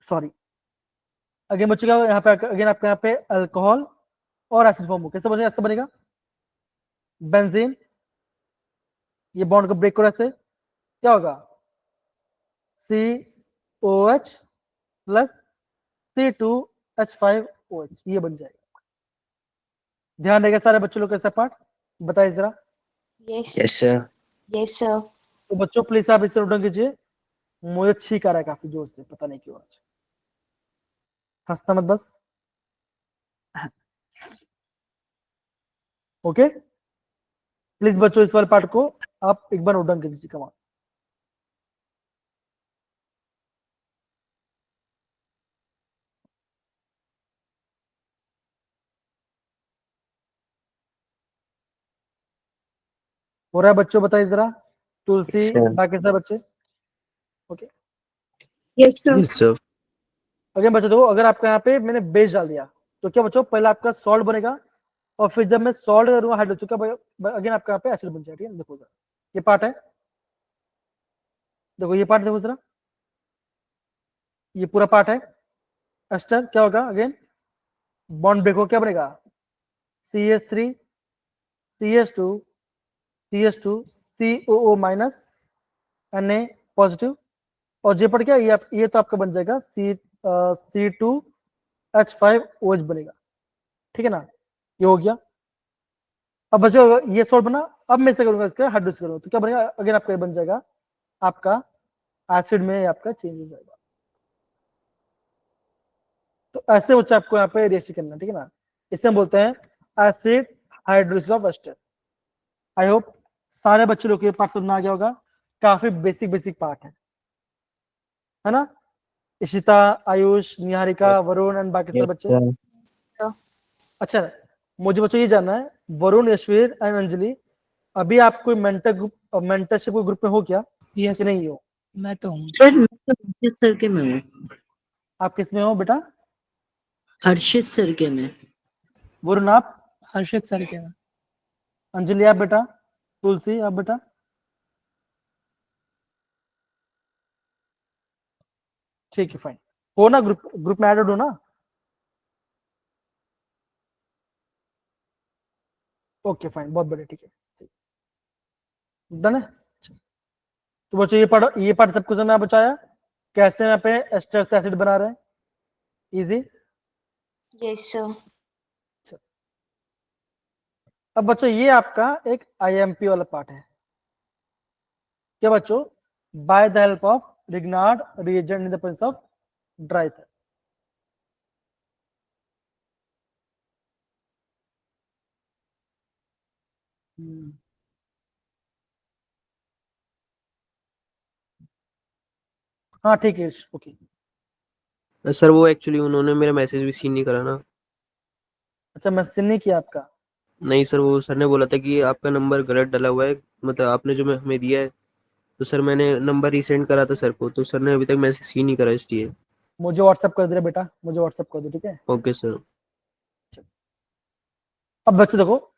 सॉरी। अगेन बच्चों क्या यहाँ पे अगेन आपका यहाँ पे अल्कोहल और एसिड फॉर्म हो, कैसे बनेगा, ऐसे बनेगा बेंजीन, ये बॉन्ड को ब्रेक करो, ऐसे क्या होगा COH प्लस C2H5OH, ये बन जाएगा। ध्यान रहेगा सारे बच्चों लोग कैसा पार्ट, बताइए जरा। Yes. Yes, sir. Yes, sir. तो बच्चों प्लीज आप इसे नोट कीजिए, मुझे छींक आ रहा है काफी जोर से, पता नहीं क्यों आज, हंसना मत बस। ओके प्लीज बच्चों इस वाले पार्ट को आप एक बार नोट डाउन कीजिए, कमाल। हो रहा है बच्चों, बताइए जरा, तुलसी Yes, sir. बाकी सब बच्चे। Okay Yes, sir. Yes, sir. Again बच्चों देखो, अगर आपका यहाँ पे मैंने बेस डाल दिया तो क्या बच्चों, पहले आपका सॉल्ट बनेगा और फिर जब मैं सॉल्ट करूंगा हाइड्रो तो क्या अगेन आपका यहाँ पे एसिड बन जाएगा। देखो जरा ये पार्ट है, देखो ये पार्ट देखो जरा, ये पूरा पार्ट है एस्टर, क्या होगा अगेन बॉन्ड ब्रेक हो, क्या बनेगा CH3 CH2 CH2 COO minus Na positive, और ये पड़ क्या ये तो आपका बन जाएगा C2H5OH बनेगा, ठीक है ना, ये हो गया। अब बच्चों ये सॉल्ट बना, अब मैं से करूंगा इसका हाइड्रोलिसिस करूंगा तो क्या बनेगा अगेन आपका ये बन जाएगा आपका एसिड में आपका चेंज हो जाएगा। तो ऐसे बच्चे आपको यहाँ पे रिएक्शन करना, ठीक है ना, इसे हम बोलते हैं acid hydrolysis of ester. I hope सारे बच्चों लोग को ये पार्ट समझ आ गया होगा, काफी बेसिक पार्ट है ना। इशिता, आयुष, निहारिका, वरुण एंड बाकी सब Yes, बच्चे। sir. अच्छा मुझे बच्चों ये जानना है, वरुण, यशवीर एंड अंजलि, अभी आप कोई मेंटरशिप ग्रुप में हो क्या यस कि नहीं हो? मैं तो हूँ। सर मैं तो हर्षित सर के में हूँ। आप किस में हो बेटा? हर्षित सर के में। वरुण आप? हर्षित सर के में। अंजलि आप बेटा? तुलसी आप बेटा? ठीक है फाइन, हो ना, ग्रुप में एडेड हो ना? ओके फाइन, बहुत बढ़िया, ठीक है डन है। तो बच्चों ये पार्ट सबको समझ में आ बचाया कैसे यहाँ पे एस्टर से एसिड बना रहे हैं, इजी। Yes, sir. अब बच्चों ये आपका एक IMP वाला पार्ट है, क्या बच्चों, by the help of Grignard reagent in the presence of dry ether. हाँ ठीक है, ओके। सर वो एक्चुअली उन्होंने मेरा मैसेज भी सीन नहीं करा ना। अच्छा मैसेज नहीं किया आपका? नहीं सर, वो सर ने बोला था कि आपका नंबर गलत डाला हुआ है, मतलब आपने जो हमें दिया है, तो सर मैंने नंबर रीसेंड करा था सर को, तो सर ने अभी तक मैसेज सीन नहीं करा, इसलिए। मुझे व्हाट्सएप कर दे बेटा, मुझे व्हाट्सएप कर दो, ठीक है। Okay sir. अब बच्चों देखो,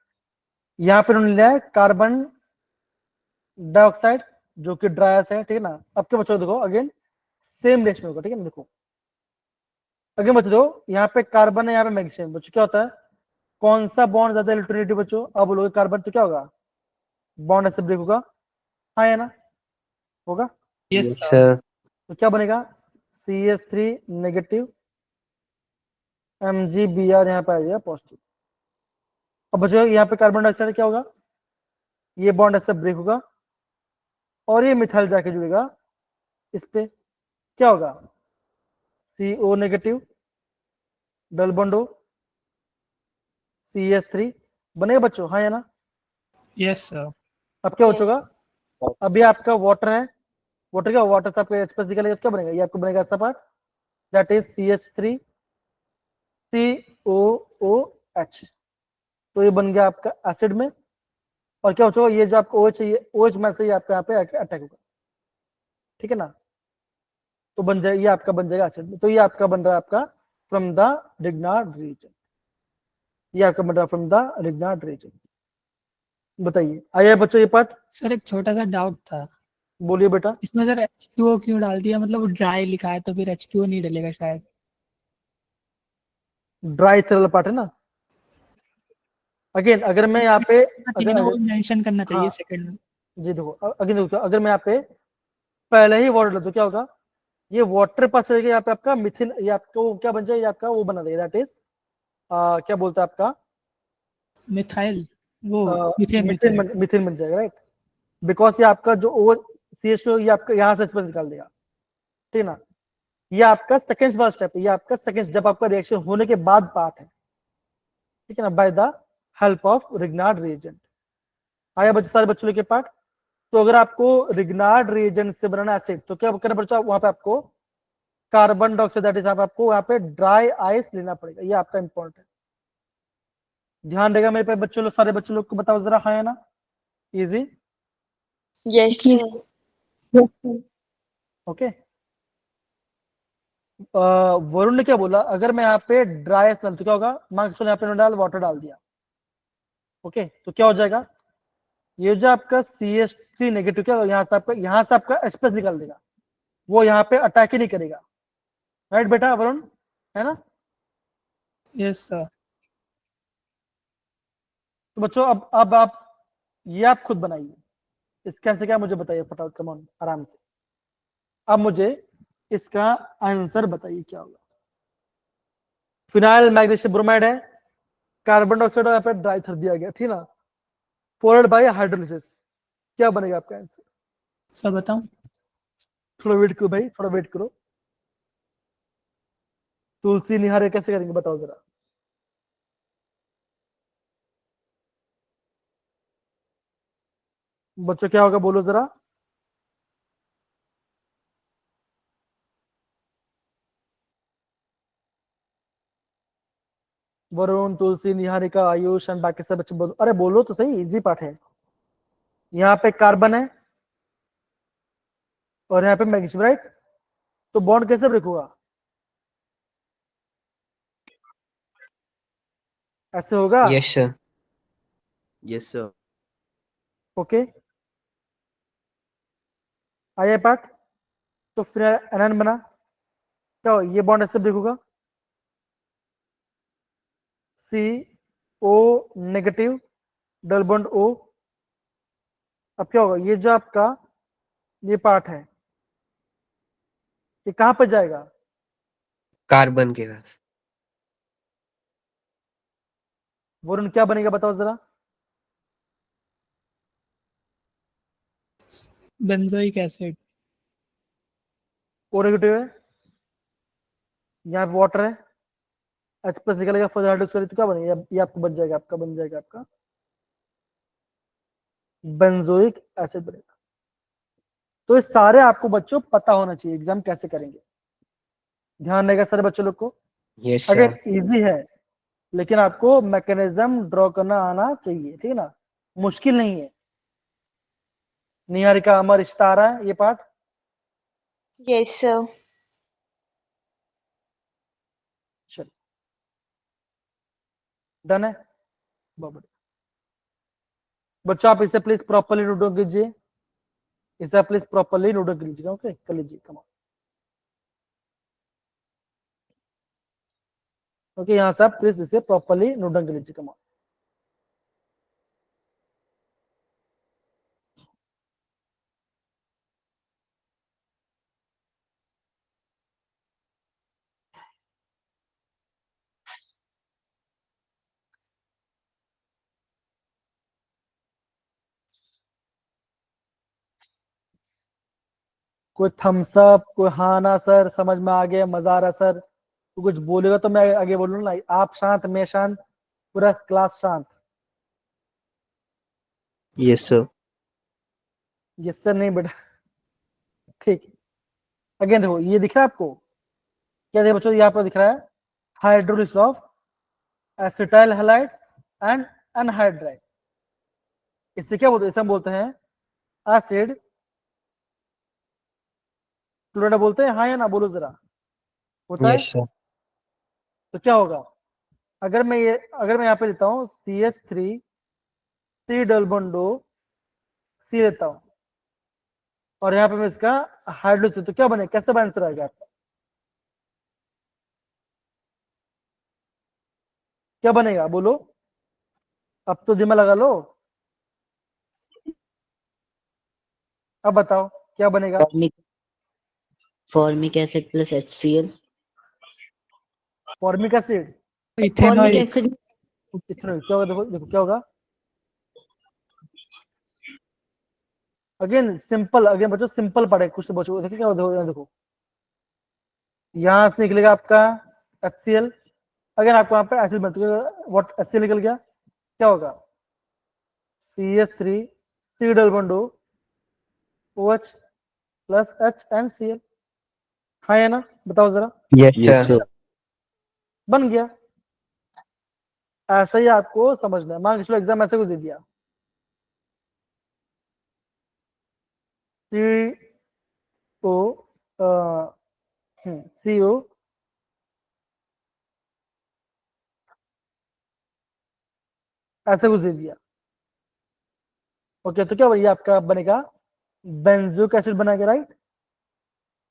यहाँ पे उन्होंने लिया है कार्बन डाइऑक्साइड जो कि ड्राई है, ठीक है ना। अब क्या बच्चों देखो, अगेन सेम रिएक्शन होगा, ठीक है ना। देखो अगेन बच्चों देखो, यहाँ पे कार्बन है, यहाँ पे मैग्नीशियम, बच्चों क्या होता है, कौन सा बॉन्ड ज्यादा इलेक्ट्रोनेगेटिव बच्चों? अब बोलोगे कार्बन, तो क्या होगा, बॉन्ड ऐसे ब्रेक होगा, हाँ या ना, होगा। Yes Yes, sir. sir. तो क्या बनेगा, CH3 नेगेटिव, MgBr यहाँ पे आ जाएगा पॉजिटिव। अब बच्चों यहाँ पे कार्बन डाइऑक्साइड क्या होगा, ये बॉन्ड ऐसे ब्रेक होगा और ये मिथाइल जाके जुड़ेगा इस पे, क्या होगा, CO नेगेटिव डबल बॉन्ड हो, CH3 बनेगा बच्चों, हाँ या ना। Yes sir. अब क्या Yes. बचेगा, अभी आपका वाटर है, वाटर क्या, वाटर से आपका H+ निकलेगा, क्या बनेगा, ये आपको बनेगा ऐसा part, that is CH3 COOH। तो ये बन गया आपका एसिड में, और क्या बचेगा, ये जो आपका OH है, ये OH में से ही आपका यहाँ पे अटैक होगा, ठीक है ना। तो बन जाए, ये आपका बन जाएगा एसिड में। तो ये आपका बन रहा है आपका फ्रॉम द रिग्नार्ड रीजन, ये आपका बन रहा है फ्रॉम द रिग्नार्ड रीजन। बताइए, आइए बच्चों ये पार्ट, सर एक छोटा सा डाउट था, बोलिए बेटा। इसमें सर H2O क्यों डाल दिया, मतलब वो ड्राई लिखा है तो फिर H2O नहीं डलेगा शायद। ड्राई थर्मल पार्ट है ना। अगेन अगर मैं यहाँ पे ठीक है ना, वो मेंशन करना चाहिए हाँ। सेकंड में। जी देखो, अगेन देखो, अगर मैं यहाँ पे पहले ही वाटर डाल दूं क्या होगा, ये वाटर पास चलेगा, यहाँ पे आपका मिथिन, ये आपका वो क्या बन जाएगा, ये आपका वो बना देगा, दैट इज क्या बोलते हैं आपका मिथाइल, वो मीथेन मिथिन मीथेन। मिथिन बन जाएगा, राइट। बिकॉज ये आपका जो ओवर CH2 ये आपका यहाँ से H+ निकाल देगा, ठीक है ना। ये आपका सेकेंड वाला स्टेप है, ये आपका सेकेंड जब आपका रिएक्शन होने के बाद पार्ट है, ठीक है ना, by the help of Grignard reagent. आया बच्चे सारे बच्चों के पार्ट। तो अगर आपको रिग्नार्ड रिएजेंट से बनाना एसिड तो क्या करना पड़ता है, वहां पे आपको कार्बन डाइऑक्साइड, दैट इज आपको वहां पे ड्राई आइस लेना पड़ेगा, ये आपका इंपॉर्टेंट है, ध्यान देगा मेरे पे बच्चों लोग, सारे बच्चों लोग को बताओ जरा, हाँ या ना, easy, Yes, Yes. sir. Yes, sir. Okay. Varun ने क्या बोला, अगर मैं यहाँ पे ड्राई आइस तो क्या होगा, मान के चलो यहाँ पे डाल वाटर डाल दिया, ओके, तो क्या हो जाएगा, ये जो आपका CH3 नेगेटिव क्या होगा, यहाँ से आपका H+ निकाल देगा, वो यहाँ पे अटैक ही नहीं करेगा, राइट बेटा वरुण, है ना। Yes sir. तो बच्चों अब आप ये आप खुद बनाइए, इसका आंसर क्या मुझे बताइए फटाफट, कम ऑन आराम से, अब मुझे इसका आंसर बताइए क्या होगा। फिनाइल मैग्नीशियम ब्रोमाइड है, कार्बन डाइऑक्साइड यहाँ पे ड्राई कर दिया गया, ठीक ना, फॉलोड बाय हाइड्रोलिसिस, क्या बनेगा आपका आंसर। सर बताऊं? थोड़ा वेट करो भाई, थोड़ा वेट करो, तुलसी निहारे कैसे करेंगे बताओ जरा। बच्चों क्या होगा बोलो जरा, वरुण, तुलसी, निहारिका, आयुष एंड बाकी सब बच्चे बोलो, अरे बोलो तो सही, इजी पार्ट है। यहाँ पे कार्बन है और यहाँ पे मैग्नीशियम, राइट, तो बॉन्ड कैसे ब्रेक होगा, ऐसे होगा, Yes, sir. Yes sir. Okay, आया पार्ट, तो फिर एनएन बना, क्या हो, ये बॉन्ड ऐसे ब्रेक होगा, CO negative double bond O, अब क्या होगा, ये जो आपका ये पार्ट है ये कहां पर जाएगा, Carbon के पास। वरुण क्या बनेगा बताओ जरा, बेंजोइक एसिड। O नेगेटिव है, यहाँ पे वाटर है, H+ निकलेगा, फर्दर हाइड्रोक्साइड करें तो क्या बनेगा, ये आपको बन जाएगा, आपका बन जाएगा आपका बेंजोइक एसिड बनेगा। तो ये सारे आपको बच्चों पता होना चाहिए, एग्जाम कैसे करेंगे, ध्यान रहेगा सारे बच्चों लोग को। Yes, sir. अगर इजी है लेकिन आपको मैकेनिज्म ड्रॉ करना आना चाहिए, ठीक है ना, मुश्किल नहीं है। निहारिका, अमर, इश्ता आ रहा है ये पार्ट, Yes, sir. चलो डन है, बहुत बढ़िया। बच्चों आप इसे प्लीज प्रॉपर्ली नोट कीजिए, इसे प्लीज प्रॉपर्ली नोट कर लीजिएगा, ओके, कर लीजिए, कम ओके, यहाँ से आप प्लीज इसे प्रॉपर्ली नोट कर लीजिए, कम कोई थम्स अप, कोई हाँ ना सर, समझ में आ गया, मजा आ रहा सर, तो कुछ बोलेगा तो मैं आगे बोलूंगा ना, आप शांत, मैं शांत, पूरा क्लास शांत। Yes sir. यस सर नहीं बेटा, ठीक है। अगेन देखो ये दिख रहा है आपको, क्या देखो बच्चों, यहाँ पर दिख रहा है hydrolysis of acetyl halide and anhydride, इससे क्या बोलते हैं, इसे हम बोलते हैं एसिड क्लोराइड बोलते हैं, हाँ या ना बोलो जरा, होता है। Yes, sir. तो क्या होगा, अगर मैं यहाँ पे लेता हूँ CH3 3 double bond O C लेता हूँ और यहाँ पे मैं इसका हाइड्रोजन, तो क्या बने, कैसे आंसर आएगा आपका, क्या बनेगा बोलो, अब तो दिमाग लगा लो, अब बताओ क्या बनेगा, formic acid plus HCl। Formic acid, formic ethanoic acid ethanoic क्या होगा, देखो देखो क्या होगा। अगेन सिंपल, अगेन बच्चों सिंपल पढ़े कुछ बच्चों, देखो क्या होगा, देखो यहां से निकलेगा आपका HCl। अगर आपको वहां पे एसिड बनती है, व्हाट HCl निकल गया, क्या होगा CH3 C double bond OH plus HNCl। हाँ या ना, बताओ जरा, यस सर। बन गया। ऐसा ही आपको समझना है। मान के चलो एग्जाम ऐसे कुछ दे दिया, CO CO ऐसे कुछ दे दिया, ओके, तो क्या भैया आपका बनेगा बेंजोइक एसिड बनेगा, राइट।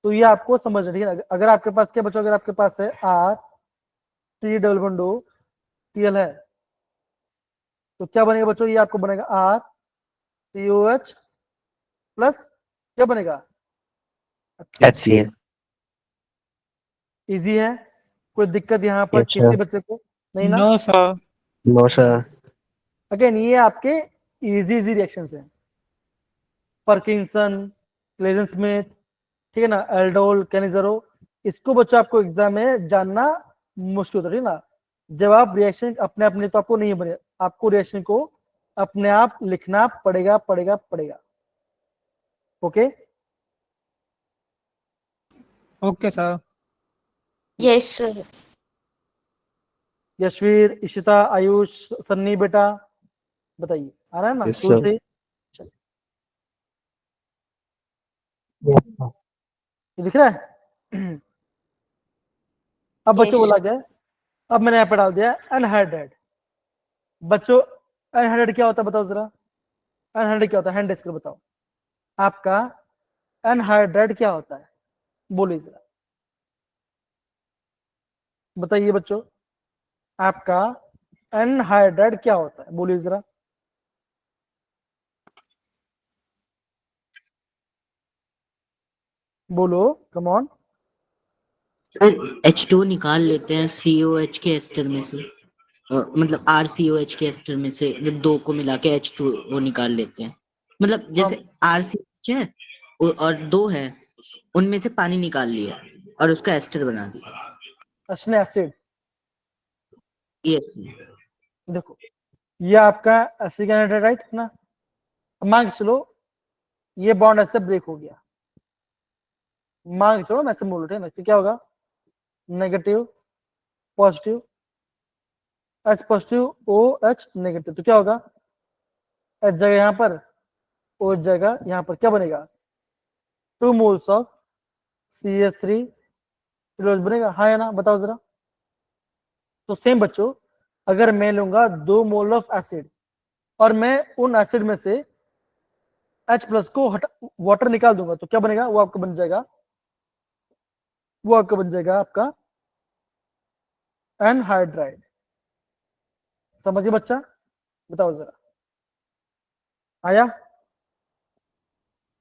तो ये आपको समझना, ठीक है। अगर आपके पास क्या बच्चों, अगर आपके पास है R3 डबल बॉन्ड Cl है, तो क्या बनेगा बच्चों, ये आपको बनेगा RCOH प्लस क्या बनेगा, HCl। इजी है, कोई दिक्कत यहाँ पर Yes, किसी sir. बच्चे को नहीं ना। No sir. No sir. Again ये आपके इजी रिएक्शंस हैं, पार्किंसन, क्लेजन स्मिथ, ठीक है ना, एल्डोल, कैनिजरो। इसको बच्चों आपको एग्जाम में जानना मुश्किल होता है, ठीक है ना। जब आप रिएक्शन अपने अपने, तो आपको नहीं बने, आपको रिएक्शन को अपने आप लिखना पड़ेगा पड़ेगा पड़ेगा, okay. Okay sir. Yes, sir. Yashveer, Ishita, Ayush, Sunny बेटा बताइए, आ रहा है ना Yes, शुरू sir. से। चलिए, ये दिख रहा है। अब बच्चों Yes. बोला गया, अब मैंने यहाँ पे डाल दिया अनहाइड्रेट। बच्चों अनहाइड्रेट क्या होता है बताओ जरा, अनहाइड्रेट क्या होता है, हैंड रेस कर बताओ, आपका अनहाइड्रेट क्या होता है, बोलिए जरा, बताइए बच्चों, आपका अनहाइड्रेट क्या होता है, बोलिए जरा। बोलो, कम ऑन। H2 निकाल लेते हैं COH के एस्टर में से, मतलब RCOH के एस्टर में से, जब दो को मिला के H2 वो निकाल लेते हैं। मतलब जैसे RCOH है और दो है, उनमें से पानी निकाल लिया और उसका एस्टर बना दिया। असने एसिड, यस। देखो ये आपका एसिड एनहाइड्रेट, राइट ना। मान के चलो ये बॉन्ड ऐसे ब्रेक हो गया, मान के चलो मैं ऐसे बोल रहा हूँ, क्या होगा, negative positive, H positive OH negative, तो क्या होगा, H जगह यहाँ पर, O जगह यहाँ पर, क्या बनेगा 2 मोल्स ऑफ CH3 बनेगा, हाँ या ना, बताओ जरा। तो सेम बच्चों, अगर मैं लूंगा 2 मोल ऑफ एसिड और मैं उन एसिड में से H प्लस को वाटर निकाल दूंगा, तो क्या बनेगा, वो आपका बन जाएगा, वो आपका बन जाएगा आपका एनहाइड्राइड। समझिए बच्चा, बताओ जरा, आया।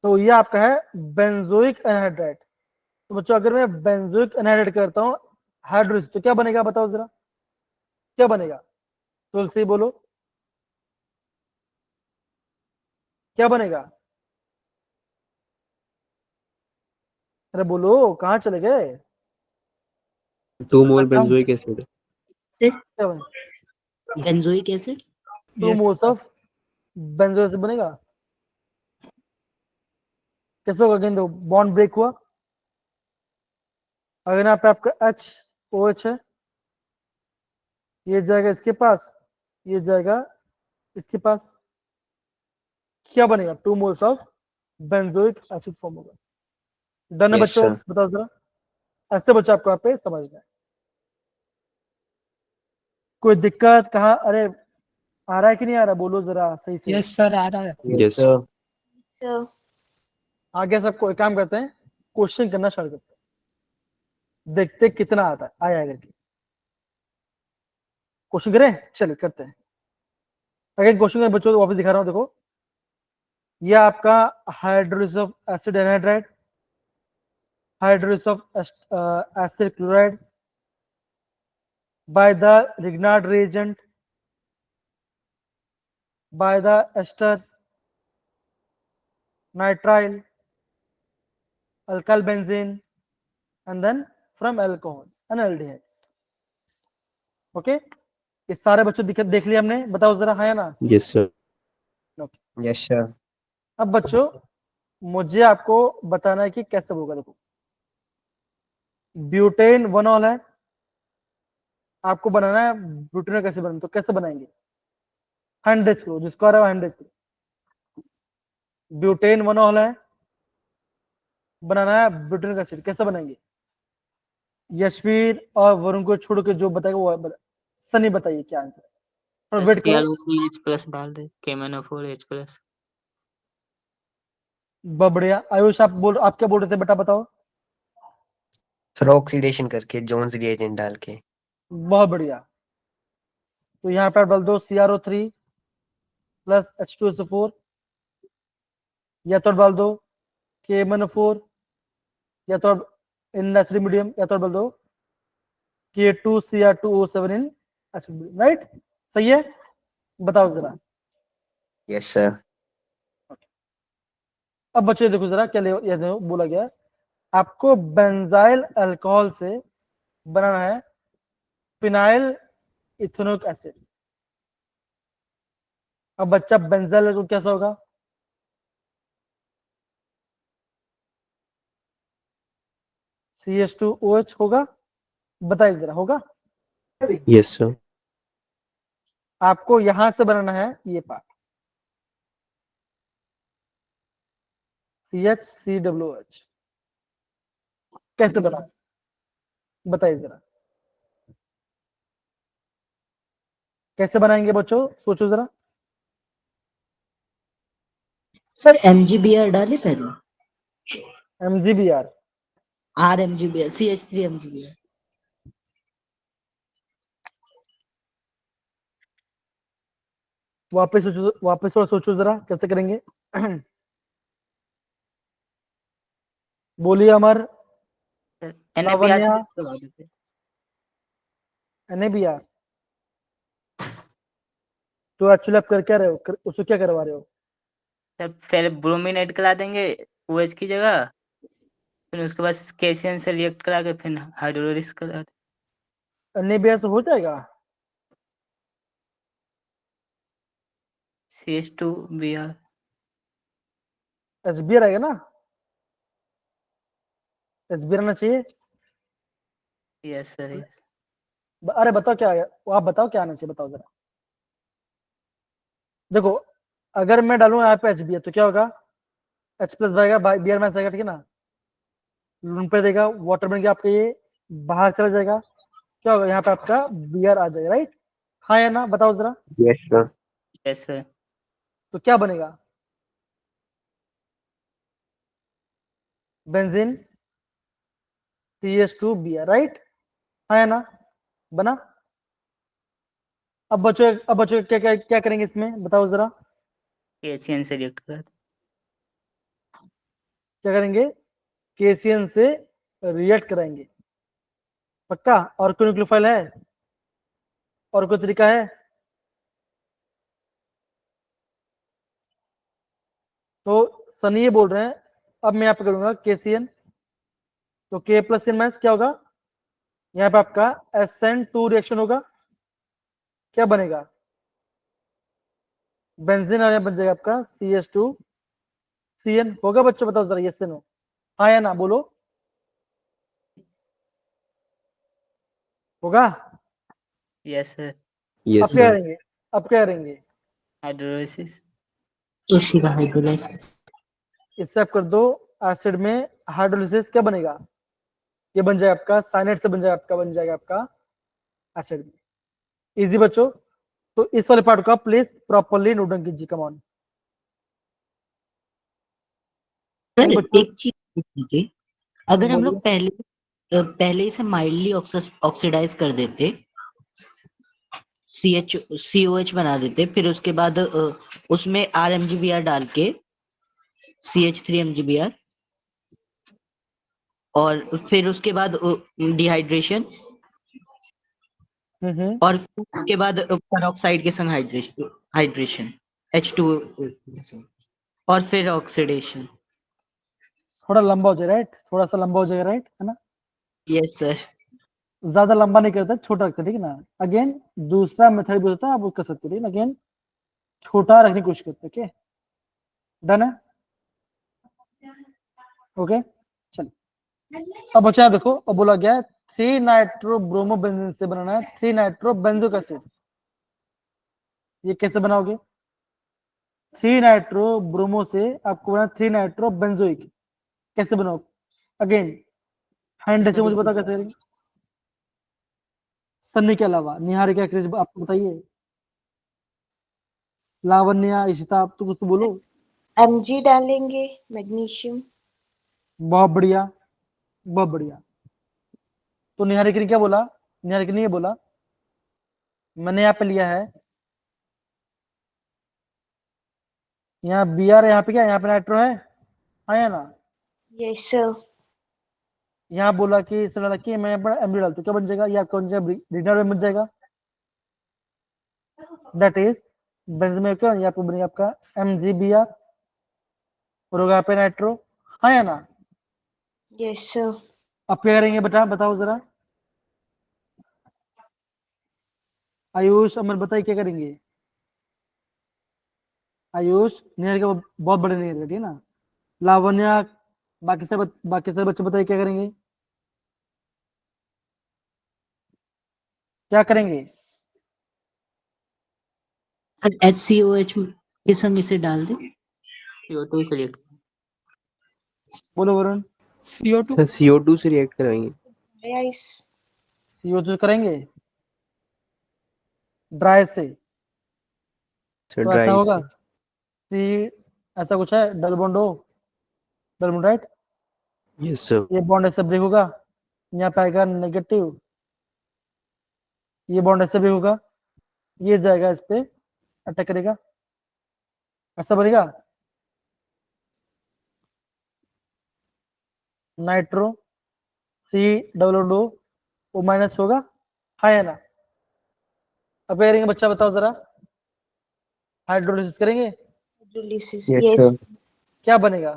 तो ये आपका है बेंजोइक एनहाइड्राइड। तो बच्चों अगर मैं बेंजोइक एनहाइड्राइड करता हूँ हाइड्रोलिसिस, तो क्या बनेगा बताओ जरा, क्या बनेगा, तुलसी बोलो, क्या बनेगा, अरे बोलो कहाँ चले गए, 2 मोल बेंजोइक एसिड। क्या बनेगा, benzoic acid 2 moles of benzoic acid बनेगा। कैसे होगा, अगेन दो बॉन्ड ब्रेक हुआ, अगर यहाँ पे आपका HOH है, ये जाएगा इसके पास, ये जाएगा इसके पास, क्या बनेगा 2 moles of benzoic acid form होगा। डन है Yes, बच्चों, sir. बताओ जरा, ऐसे बच्चों आपको यहाँ पे समझना है, कोई दिक्कत कहाँ, अरे आ रहा है कि नहीं आ रहा, बोलो जरा सही से। यस सर, आ रहा है। Yes, sir. So, आगे सबको एक काम करते हैं, क्वेश्चन करना स्टार्ट करते हैं, देखते हैं कितना आता है, आया करके क्वेश्चन करें, चलिए करते हैं। अगर क्वेश्चन करें बच्चों, तो वापस दिखा रहा हूँ, देखो ये आपका hydrolysis of acid anhydride, hydrolase of acid chloride by the Grignard reagent, by the ester nitrile, alkyl benzene, and then from alcohols and aldehydes. Okay ये सारे बच्चों देख लिया हमने, बताओ जरा, है ना? Yes sir. Yes, sir. अब बच्चों मुझे आपको बताना है कि कैसे होगा। देखो ब्यूटेन 1 ऑल है, आपको बनाना है ब्यूटेन कैसे बनाना, तो कैसे बनाएंगे? 100 किलो, जिसको आ रहा है 100 किलो ब्यूटेन 1 ऑल है, बनाना है ब्यूटेन एसिड, कैसे बनाएंगे? यशवीर और वरुण को छोड़ के जो बताएगा वो सनी बताइए क्या आंसर है। और वेट करो, ClOCH प्लस डाल दे, KMnO4H+। बहुत बढ़िया। आयुष आप क्या बोल रहे थे बेटा, बताओ। सर ऑक्सीडेशन करके जोन्स रिएजेंट डाल के। बहुत बढ़िया। तो यहाँ पर डाल दो CrO3 प्लस H2SO4, या तो डाल दो KMnO4, या तो इन एसिड मीडियम, या तो डाल दो K2Cr2O7 in acid medium. Right, सही है, बताओ जरा। Yes sir. अब बच्चे देखो जरा क्या ये देखो बोला गया है, आपको बेंजाइल अल्कोहल से बनाना है फिनाइल इथेनोइक एसिड। अब बच्चा बेंजाइल अल्कोहल कैसा होगा? CH2OH होगा, बताइए जरा, होगा? Yes sir. आपको यहां से बनाना है ये पार्ट, CHCOOH। कैसे बना, बताइए जरा, कैसे बनाएंगे बच्चों, सोचो जरा। सर MgBr डाले पहले, MgBr, RMgBr, CH3MgBr। वापस थोड़ा सोचो जरा कैसे करेंगे। बोलिए अमर, लावण्या, NaBr। तो एक्चुअली आप कर क्या रहे हो, उसको क्या करवा रहे हो? सर पहले ब्रोमीन ऐड करा देंगे OH की जगह, फिर उसके बाद KCN से रिएक्ट करा के फिर हाइड्रोलिसिस करा दें। NaBr से हो जाएगा? CH2Br। HBr आएगा ना? HBr आना चाहिए। Yes sir, yes. अरे बताओ क्या आया, आप बताओ क्या आना चाहिए, बताओ जरा। देखो अगर मैं डालूं यहाँ पे HBr तो क्या होगा? H प्लस बनेगा, Br माइनस आएगा, ठीक है ना? लून पे देगा, वाटर बन के आपका ये बाहर चला जाएगा, क्या होगा? यहाँ पे आपका Br आ जाएगा, राइट? हाँ या ना, बताओ जरा। Yes sir. Yes sir. तो क्या बनेगा? Benzene CH2Br, right? हाँ या ना, बना? अब बच्चों क्या क्या क्या करेंगे इसमें, बताओ जरा। KCN से रिएक्ट करा दें। क्या करेंगे? KCN से रिएक्ट कराएंगे, पक्का? और कोई न्यूक्लियोफाइल है, और कोई तरीका है? तो सनी ये बोल रहे हैं, अब मैं यहाँ पे करूंगा KCN, तो K प्लस N माइनस क्या होगा? यहाँ पे आपका SN2 रिएक्शन होगा, क्या बनेगा? बेंजीन और बन जाएगा आपका CH2CN। होगा बच्चों, बताओ जरा, यस नो, हाँ या ना, बोलो। होगा? Yes sir. यस अब क्या सर। करेंगे, अब क्या करेंगे? हाइड्रोलिसिस। उसी का हाइड्रोलाइसिस। इससे आप कर दो एसिड में हाइड्रोलिसिस, क्या बनेगा? ये बन जाएगा आपका साइनाइड से बन जाएगा आपका एसिड। इजी बच्चों, तो इस वाले पार्ट को आप प्लीज प्रॉपर्ली नोट डाउन कीजिए, कम ऑन। सर बच्चों एक चीज पूछनी थी, अगर हम लोग पहले इसे माइल्डली ऑक्सीडाइज कर देते, COH बना देते, फिर उसके बाद उसमें RMgBr डाल के CH3MgBr, और फिर उसके बाद डिहाइड्रेशन, और उसके बाद पेरोक्साइड के संग हाइड्रेशन H2O, और फिर ऑक्सीडेशन। थोड़ा लंबा हो जाएगा, राइट? थोड़ा सा लंबा हो जाएगा, राइट, है ना? Yes sir. ज्यादा लंबा नहीं करता, छोटा रखते, ठीक है ना? अगेन दूसरा मेथड भी होता है, आप वो कर सकते हो, ठीक है? अगेन छोटा रखने की कोशिश करते, ओके? डन है? ओके, चल। अब बच्चा देखो, अब बोला गया है 3 नाइट्रो ब्रोमो बेंजीन से बनाना है 3 नाइट्रो बेंजोइक एसिड। ये कैसे बनाओगे? 3 नाइट्रो ब्रोमो से आपको बनाना 3 नाइट्रो बेंजोइक, कैसे बनाओगे? अगेन हैंड से मुझे बता कैसे करेंगे? सन्नी के अलावा निहारिका, क्रिश, आपको बताइए। लावण्या, इशिता, आप तो कुछ तो बोलो। Mg डालेंगे, मैग्नीशियम। बहुत बढ़िया, बहुत बढ़िया। तो निहारिका ने क्या बोला? निहारिका ने ये बोला, मैंने यहाँ पे लिया है, यहाँ बी आर, यहाँ पे क्या, यहाँ पे नाइट्रो है, हाँ या ना? Yes sir. यहाँ बोला कि इसने डाला कि मैं यहाँ पर एमडी डालता हूँ, क्या बन जाएगा? या कौन सा रिडनर में बन जाएगा? दैट इज बेंजीन, क्या यहाँ पे बनेगा आपका MgBr, और होगा यहाँ पे नाइट्रो, हाँ या ना? Yes sir. अब क्या करेंगे बेटा, बताओ जरा। आयुष, अमर, बताइए क्या करेंगे? आयुष, निहारिका बहुत बड़े नहीं है, ठीक है ना? लावण्या, बाकी सब बच्चे बताइए क्या करेंगे? क्या करेंगे? HCOH के संग इसे डाल दे। CO2 से रिएक्ट। बोलो वरुण। CO2 CO2 से रिएक्ट कराएंगे। आइस। CO2 करेंगे ड्राई से, सर तो ऐसा ड्राई होगा से। सी, ऐसा कुछ है, डबल बॉन्ड हो, double bond, right? Yes sir. ये बॉन्ड ऐसे ब्रेक होगा, यहाँ पे आएगा नेगेटिव, ये बॉन्ड ऐसे ब्रेक होगा, ये जाएगा इस पे, अटैक करेगा, ऐसा बनेगा nitro C double bond O minus होगा, हाँ या ना? अब क्या करेंगे बच्चा, बताओ जरा। हाइड्रोलिसिस करेंगे, हाइड्रोलिसिस। Yes yes. सर। क्या बनेगा?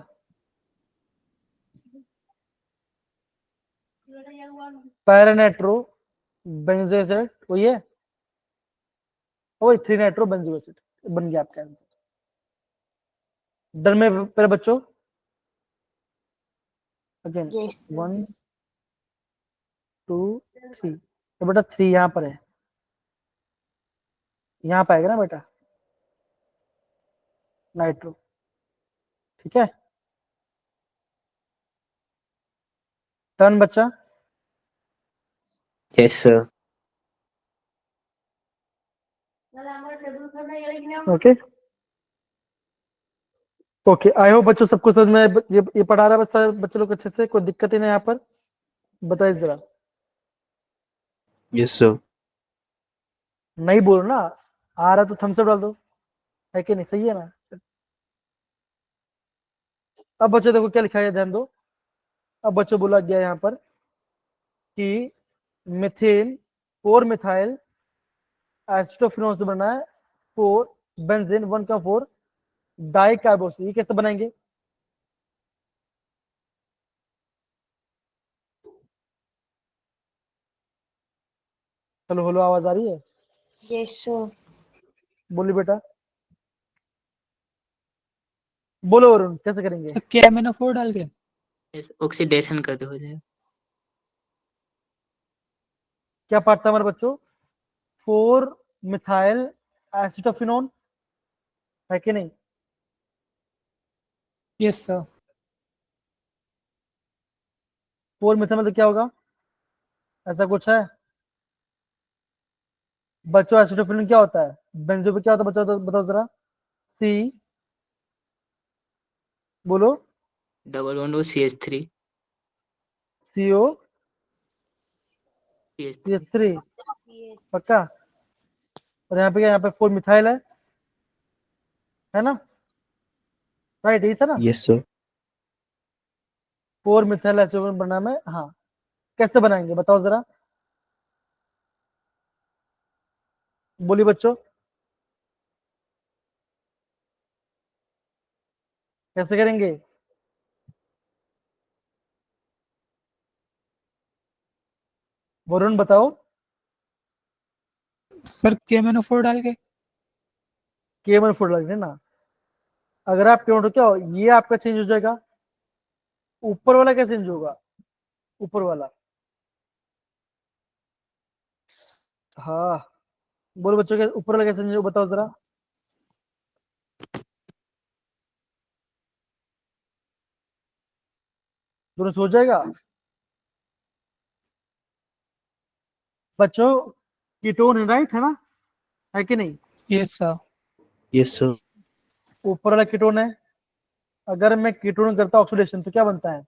पैरानाइट्रो बेंजोइक एसिड, वही है, वही 3 नाइट्रो बेंजोइक एसिड बन गया आपका आंसर। डन में पहले बच्चों, अगेन यस। 1 2 3, तो बेटा 3 यहाँ पर है, यहाँ पाएगा ना बेटा नाइट्रो, ठीक है? टर्न बच्चा। Yes sir. Okay okay, I hope बच्चों सबको समझ में ये पढ़ा रहा है बस बच्चे लोग अच्छे से, कोई दिक्कत ही नहीं यहाँ पर, बताइए जरा। Yes sir. नहीं बोलो ना, आ रहा तो थम्स अप डाल दो, है कि नहीं? सही है ना? अब बच्चों देखो क्या लिखा है, ध्यान दो। अब बच्चों बोला गया यहाँ पर कि मिथेन 4 मिथाइल एसिटोफिनोन से बना है 4 बेंजीन 1,4 डाई कार्बोक्सी, ये कैसे बनाएंगे? हेलो हेलो, आवाज आ रही है? Yes sir. बोली बेटा, बोलो वरुण, कैसे करेंगे? सब KMnO4 डाल के ऑक्सीडेशन करके हो जाएगा। क्या पार्ट था हमारे बच्चों? 4 मिथाइल एसिटोफिनोन, है कि नहीं? Yes sir. 4 मिथाइल मतलब क्या होगा, ऐसा कुछ है बच्चों? एसिटोफिनोन क्या होता है? बेंजो पे क्या होता है बच्चों, बताओ जरा। सी, बोलो। डबल बॉन्ड वो CH3 CO CH3 CH3, पक्का? और यहाँ पे क्या, यहाँ पे 4 मिथाइल है ना? राइट, यही था ना? Yes sir. 4 मिथाइल एसिड बनाना है। हाँ, कैसे बनाएंगे बताओ जरा, बोलिए बच्चों, कैसे करेंगे? वरुण बताओ। सर KMnO4 डाल के। KMnO4 लग ना, अगर आप क्यों क्या हो, ये आपका चेंज हो जाएगा, ऊपर वाला क्या चेंज होगा, ऊपर वाला। हाँ, बोलो बच्चों के ऊपर वाला कैसे चेंज होगा बताओ जरा। दोनों से हो जाएगा बच्चों, कीटोन है राइट, है ना, है कि नहीं? Yes sir. Yes sir. ऊपर वाला कीटोन है, अगर मैं कीटोन करता ऑक्सीडेशन तो क्या बनता है,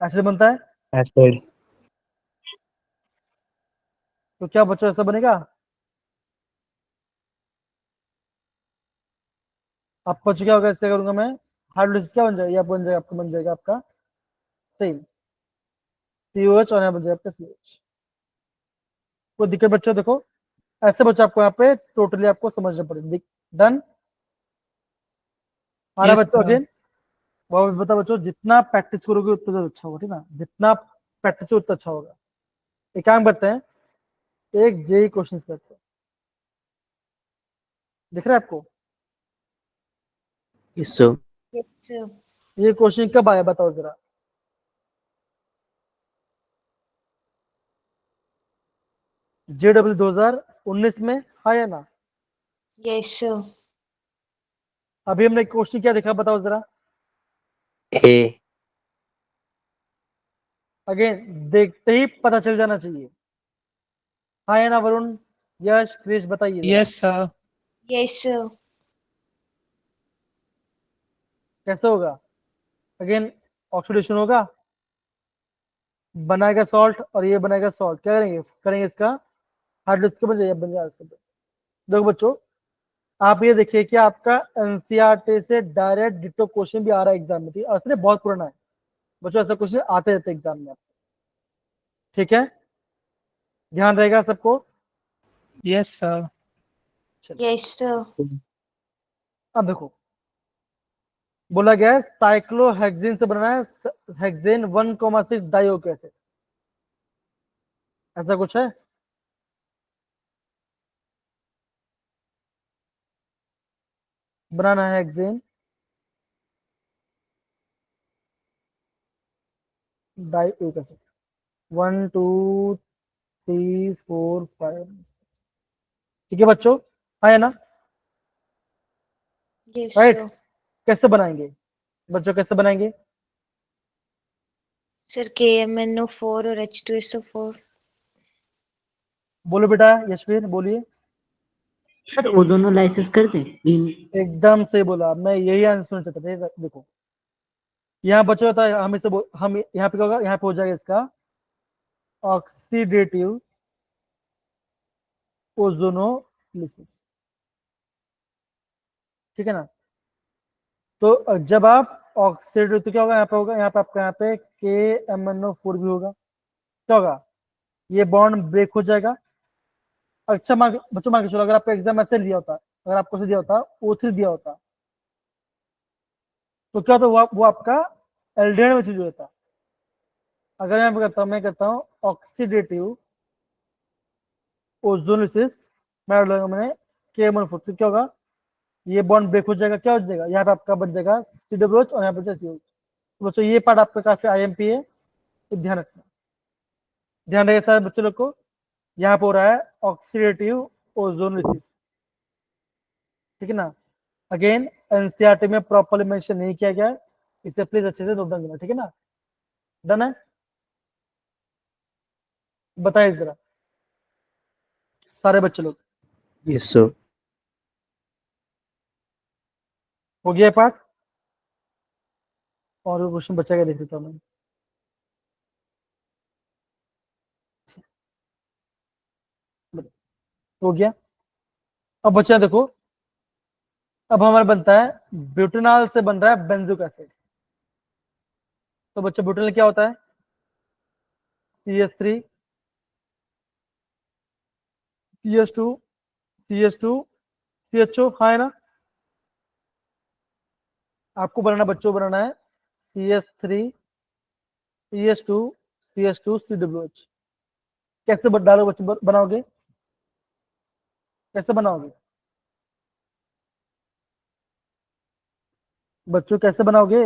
एसिड बनता है। एसिड। तो क्या बच्चों ऐसा बनेगा, आप बच्चों क्या होगा, ऐसे करूंगा मैं, हाइड्रोलिसिस क्या बन जाएगा, या बन जाएगा आपका, बन जाएगा आपका सेम COH और यहाँ बन जाएगा आपका CH। कोई दिक्कत बच्चों, देखो ऐसे बच्चों आपको यहाँ पे टोटली आपको समझना पड़ेगा। डन, आ रहा यस बच्चों सर। अगेन, वो बता बच्चों, जितना प्रैक्टिस करोगे उतना ज्यादा अच्छा होगा, ठीक ना, जितना प्रैक्टिस उतना अच्छा होगा। एक काम करते हैं, एक जेई क्वेश्चन करते हैं, दिख रहा है आपको? Yes sir. Yes, sir. ये क्वेश्चन कब आया बताओ जरा, JW 2019 में आया ना? Yes, sir. अभी हमने क्वेश्चन क्या देखा बताओ जरा, ए। अगेन देखते ही पता चल जाना चाहिए। हाँ या ना वरुण, यश, क्रिश बताइए जरा। Yes sir. Yes, sir. कैसे होगा, अगेन ऑक्सीडेशन होगा, बनाएगा सॉल्ट और ये बनाएगा सॉल्ट, क्या करेंगे, करेंगे इसका हाइड्रोलिसिस बन जाएगा, बन जाएगा। देखो बच्चों, आप ये देखिए कि आपका एनसीईआरटी से डायरेक्ट डिटो क्वेश्चन भी आ रहा है एग्जाम में, असली बहुत पुराना है बच्चों, ऐसा क्वेश्चन आते रहते हैं एग्जाम में, ठीक है, ध्यान रहेगा सबको। Yes sir. Yes, sir. अब देखो, बोला गया है साइक्लोहेक्सिन से बनाना है हेक्सेन 1,6 डाइओक एसिड, ऐसा कुछ है? बनाना है हेक्सेन डाइओक एसिड 1 2 3 4 5 6, ठीक है बच्चों, है ना, Yes, राइट? sir. कैसे बनाएंगे बच्चों, कैसे बनाएंगे? Sir, KMnO4 और H2SO4. बोलो बेटा, यशवीर बोलिए। सर वो दोनों लाइसेंस कर दें एकदम सही बोला, मैं यही आंसर सुनना चाहता था। ये देखो, यहाँ बचा होता है, हम इसे हम यहाँ पे क्या होगा, यहाँ पे हो जाएगा इसका ऑक्सीडेटिव ओजोनोलिसिस, ठीक है ना। तो जब आप ऑक्सीडेटिव, तो क्या होगा, यहाँ पे होगा, यहाँ पे आपका यहाँ पे KMnO4 भी होगा, क्या होगा, ये बॉन्ड ब्रेक हो जाएगा। अच्छा बच्चों मान के चलो, अगर आपका एग्जाम ऐसे दिया होता, अगर आपको ऐसे दिया होता O3 दिया होता, तो क्या होता, वो आपका एल्डिहाइड में चेंज हो जाता। अगर मैं करता हूँ ऑक्सीडेटिव ओजोनोलिसिस, मैंने KMnO4, तो क्या होगा, ये बॉन्ड ब्रेक हो जाएगा, क्या हो जाएगा, यहाँ पे आपका बन जाएगा COH और यहाँ पे COH। तो बच्चों ये पार्ट आपका काफी IMP है, तो ध्यान रखना, ध्यान रखिए सारे बच्चों लोग को। यहाँ पे हो रहा है ऑक्सीडेटिव ओजोनोलिसिस, ठीक है ना। अगेन एनसीईआरटी में प्रॉपर्ली मेंशन नहीं किया गया है, इसे प्लीज अच्छे से नोट डाउन करना, ठीक है ना। डन है, बताइए जरा सारे बच्चे लोग, यस सर। हो गया पार्ट, और क्वेश्चन बचा के देख लेता हूँ मैं। हो गया, अब बच्चा देखो, अब हमारा बनता है ब्यूटेनॉल से बन रहा है बेंजोइक एसिड, तो बच्चे ब्यूटेनॉल क्या होता है? CH3 CH2 CH2 CHO, हाँ है ना? आपको बनाना, बच्चों बनाना है CH3 CH2 CH2 CWH। कैसे डालो बच्चों, बनाओगे? कैसे बनाओगे बच्चों, कैसे बनाओगे?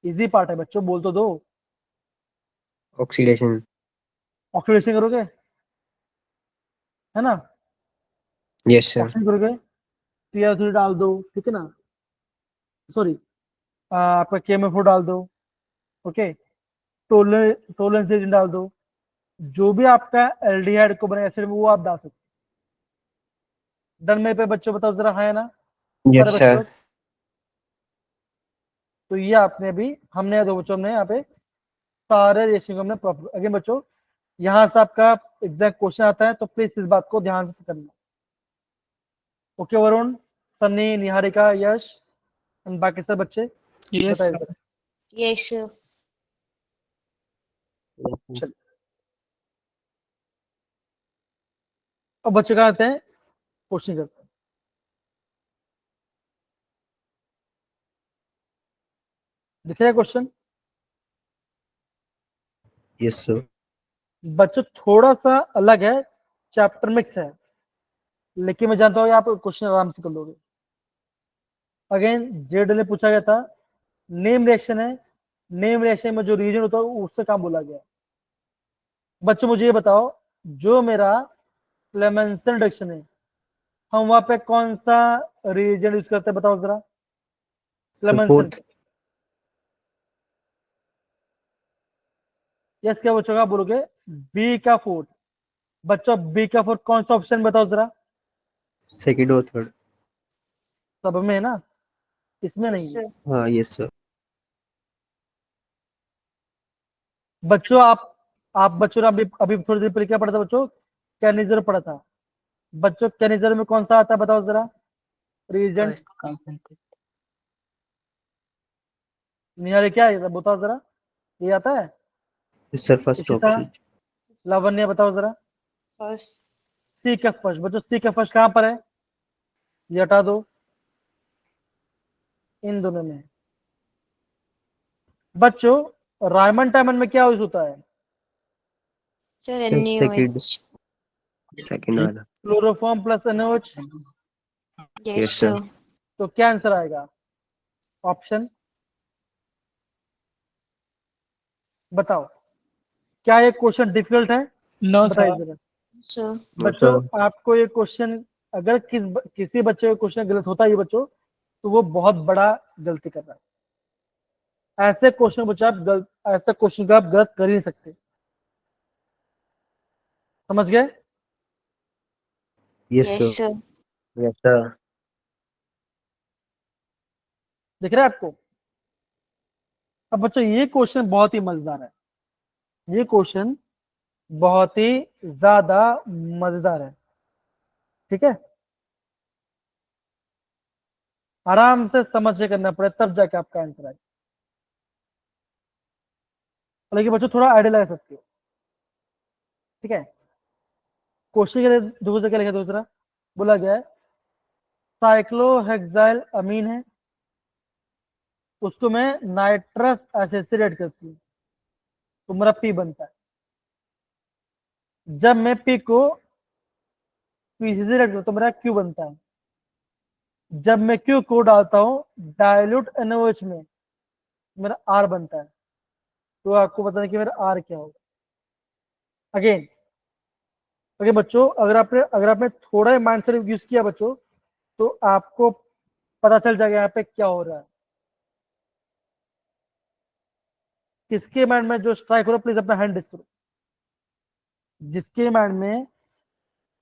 इजी पार्ट है बच्चों, बोल तो दो। ऑक्सीडेशन। ऑक्सीडेशन करोगे, है ना? Yes sir. ऑक्सीडेशन करोगे, CH3 डाल दो, ठीक है ना? सॉरी, आपका KMF4 डाल दो, ओके, टोलेंस एजेंट डाल दो, जो भी आपका एल्डिहाइड को बने एसिड में वो आप डाल सकते। डन में पे बच्चों बताओ जरा, हाँ है ना सारे यस बच्चों? सर। तो ये आपने अभी, हमने दो बच्चों ने यहाँ पे सारे रिएक्शन को हमने प्रॉपर, अगेन बच्चों यहाँ से आपका एग्जैक्ट क्वेश्चन आता है, तो प्लीज इस बात को ध्यान से करना। Okay Varun, Sunny, Niharika, Yash and बाकी सब बच्चे यस बताइए सर। जरा। Yes, sir. चलिए अब बच्चे कहाँ आते हैं, क्वेश्चन करते हैं। दिख रहा है क्वेश्चन? Yes sir. बच्चों थोड़ा सा अलग है, चैप्टर मिक्स है, लेकिन मैं जानता हूँ आप क्वेश्चन आराम से कर लोगे। अगेन जेड ने पूछा गया था, नेम रिएक्शन है, नेम रिएक्शन में जो रीजन होता है उससे काम बोला गया। बच्चों मुझे ये बताओ, जो मेरा क्लेमेंसन रिएक्शन है, हम वहां पे कौन सा रीजन यूज करते हैं, बताओ जरा। Clemmensen, fourth. यस क्या बच्चों का बोलोगे? बी का फोर्थ। बच्चों बी का फोर्थ कौन सा ऑप्शन बताओ जरा। सेकंड और थर्ड। सब में है ना, इसमें Yes, नहीं है। sir. हाँ यस सर। बच्चों आप बच्चों ने अभी अभी थोड़ी देर पहले क्या पढ़ा था बच्चों? कैनिजर पढ़ा था। बच्चों कैनिजर में कौन सा आता है बताओ जरा रीजन। First concentrate. निहार क्या है बताओ जरा, ये आता है? यस सर, फर्स्ट इसी तरह ऑप्शन। लावण्य बताओ जरा। First. सी का फर्स्ट, बच्चों सी का फर्स्ट कहां पर है, ये हटा दो, इन दोनों में। बच्चों रायमंड टाइमंड में क्या यूज होता है? Sir, second. NaOH. सेकंड वाला। Chloroform plus NaOH। Yes, yes sir. sir. तो क्या आंसर आएगा? ऑप्शन बताओ। क्या ये क्वेश्चन डिफिकल्ट है? नो बताइए सर। जरा। Sir. बच्चों आपको ये क्वेश्चन, अगर किसी बच्चे का क्वेश्चन गलत होता है बच्चों, तो वो बहुत बड़ा गलती कर रहा है। ऐसे क्वेश्चन बच्चों आप गलत, ऐसे क्वेश्चन को आप गलत कर ही नहीं सकते, समझ गए? Yes Yes, sir. sir. Yes sir. दिख रहा है आपको? अब बच्चों ये क्वेश्चन बहुत ही मजेदार है, ये क्वेश्चन बहुत ही ज्यादा मजेदार है, ठीक है? आराम से समझ के करना पड़े, तब जाके आपका आंसर आएगा। लेकिन बच्चों थोड़ा आइडिया लगा सकते हो, ठीक है? क्वेश्चन के लिए दूसरा क्या लिखा, दूसरा बोला गया है साइक्लोहेक्साइल अमीन है, उसको मैं नाइट्रस एसिड से रेड करती हूँ तो मेरा पी बनता है। जब मैं पी को पीसी से रेड करता हूँ तो मेरा क्यू बनता है। जब मैं क्यू को डालता हूँ डाइल्यूट NaOH में, मेरा आर बनता है। तो आपको पता है कि मेरा आर क्या होगा। अगेन अगेन बच्चों, अगर आपने थोड़ा ही माइंड सेट यूज किया बच्चों, तो आपको पता चल जाएगा यहाँ पे क्या हो रहा है। किसके माइंड में जो स्ट्राइक हो रहा है प्लीज अपना हैंड डिस्क करो। जिसके माइंड में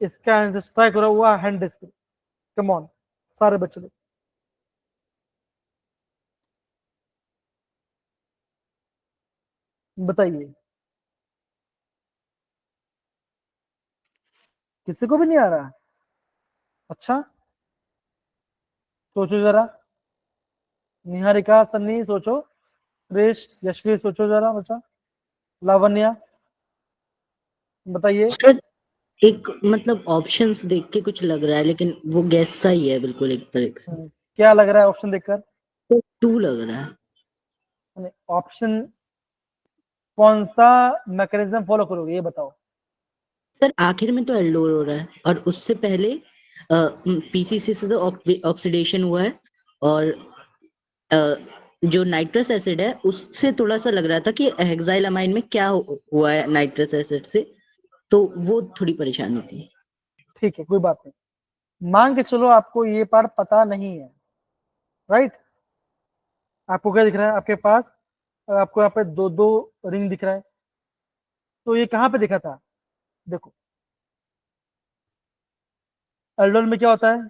इसका आंसर स्ट्राइक हो रहा है वो हैंड डिस्क करो। कम ऑन सारे बच्चे लोग बताइए, किसी को भी नहीं आ रहा? अच्छा सोचो जरा, निहारिका, सन्नी सोचो। क्रिश, यशवीर, सोचो जरा बच्चा। लावण्या, बताइए। सर एक मतलब ऑप्शंस देख के कुछ लग रहा है, लेकिन वो गैस सा ही है बिल्कुल एक तरह से। क्या लग रहा है ऑप्शन देखकर? तो 2 लग रहा है। ऑप्शन कौन सा मैकेनिज्म फॉलो करोगे ये बताओ। सर आखिर में तो एल्डोर हो रहा है, और उससे पहले पीसीसी से तो ऑक्सीडेशन हुआ है, और जो नाइट्रस एसिड है उससे थोड़ा सा लग रहा था कि हेक्साइलामाइन में क्या हुआ है नाइट्रस एसिड से, तो वो थोड़ी परेशानी थी। ठीक है, कोई बात नहीं। मान के चलो आपको ये पार्ट पता नहीं है, राइट। आपको क्या दिख रहा है आपके पास? आपको यहाँ पे दो दो रिंग दिख रहा है, तो ये कहाँ पे दिखा था? देखो, एल्डोल में क्या होता है?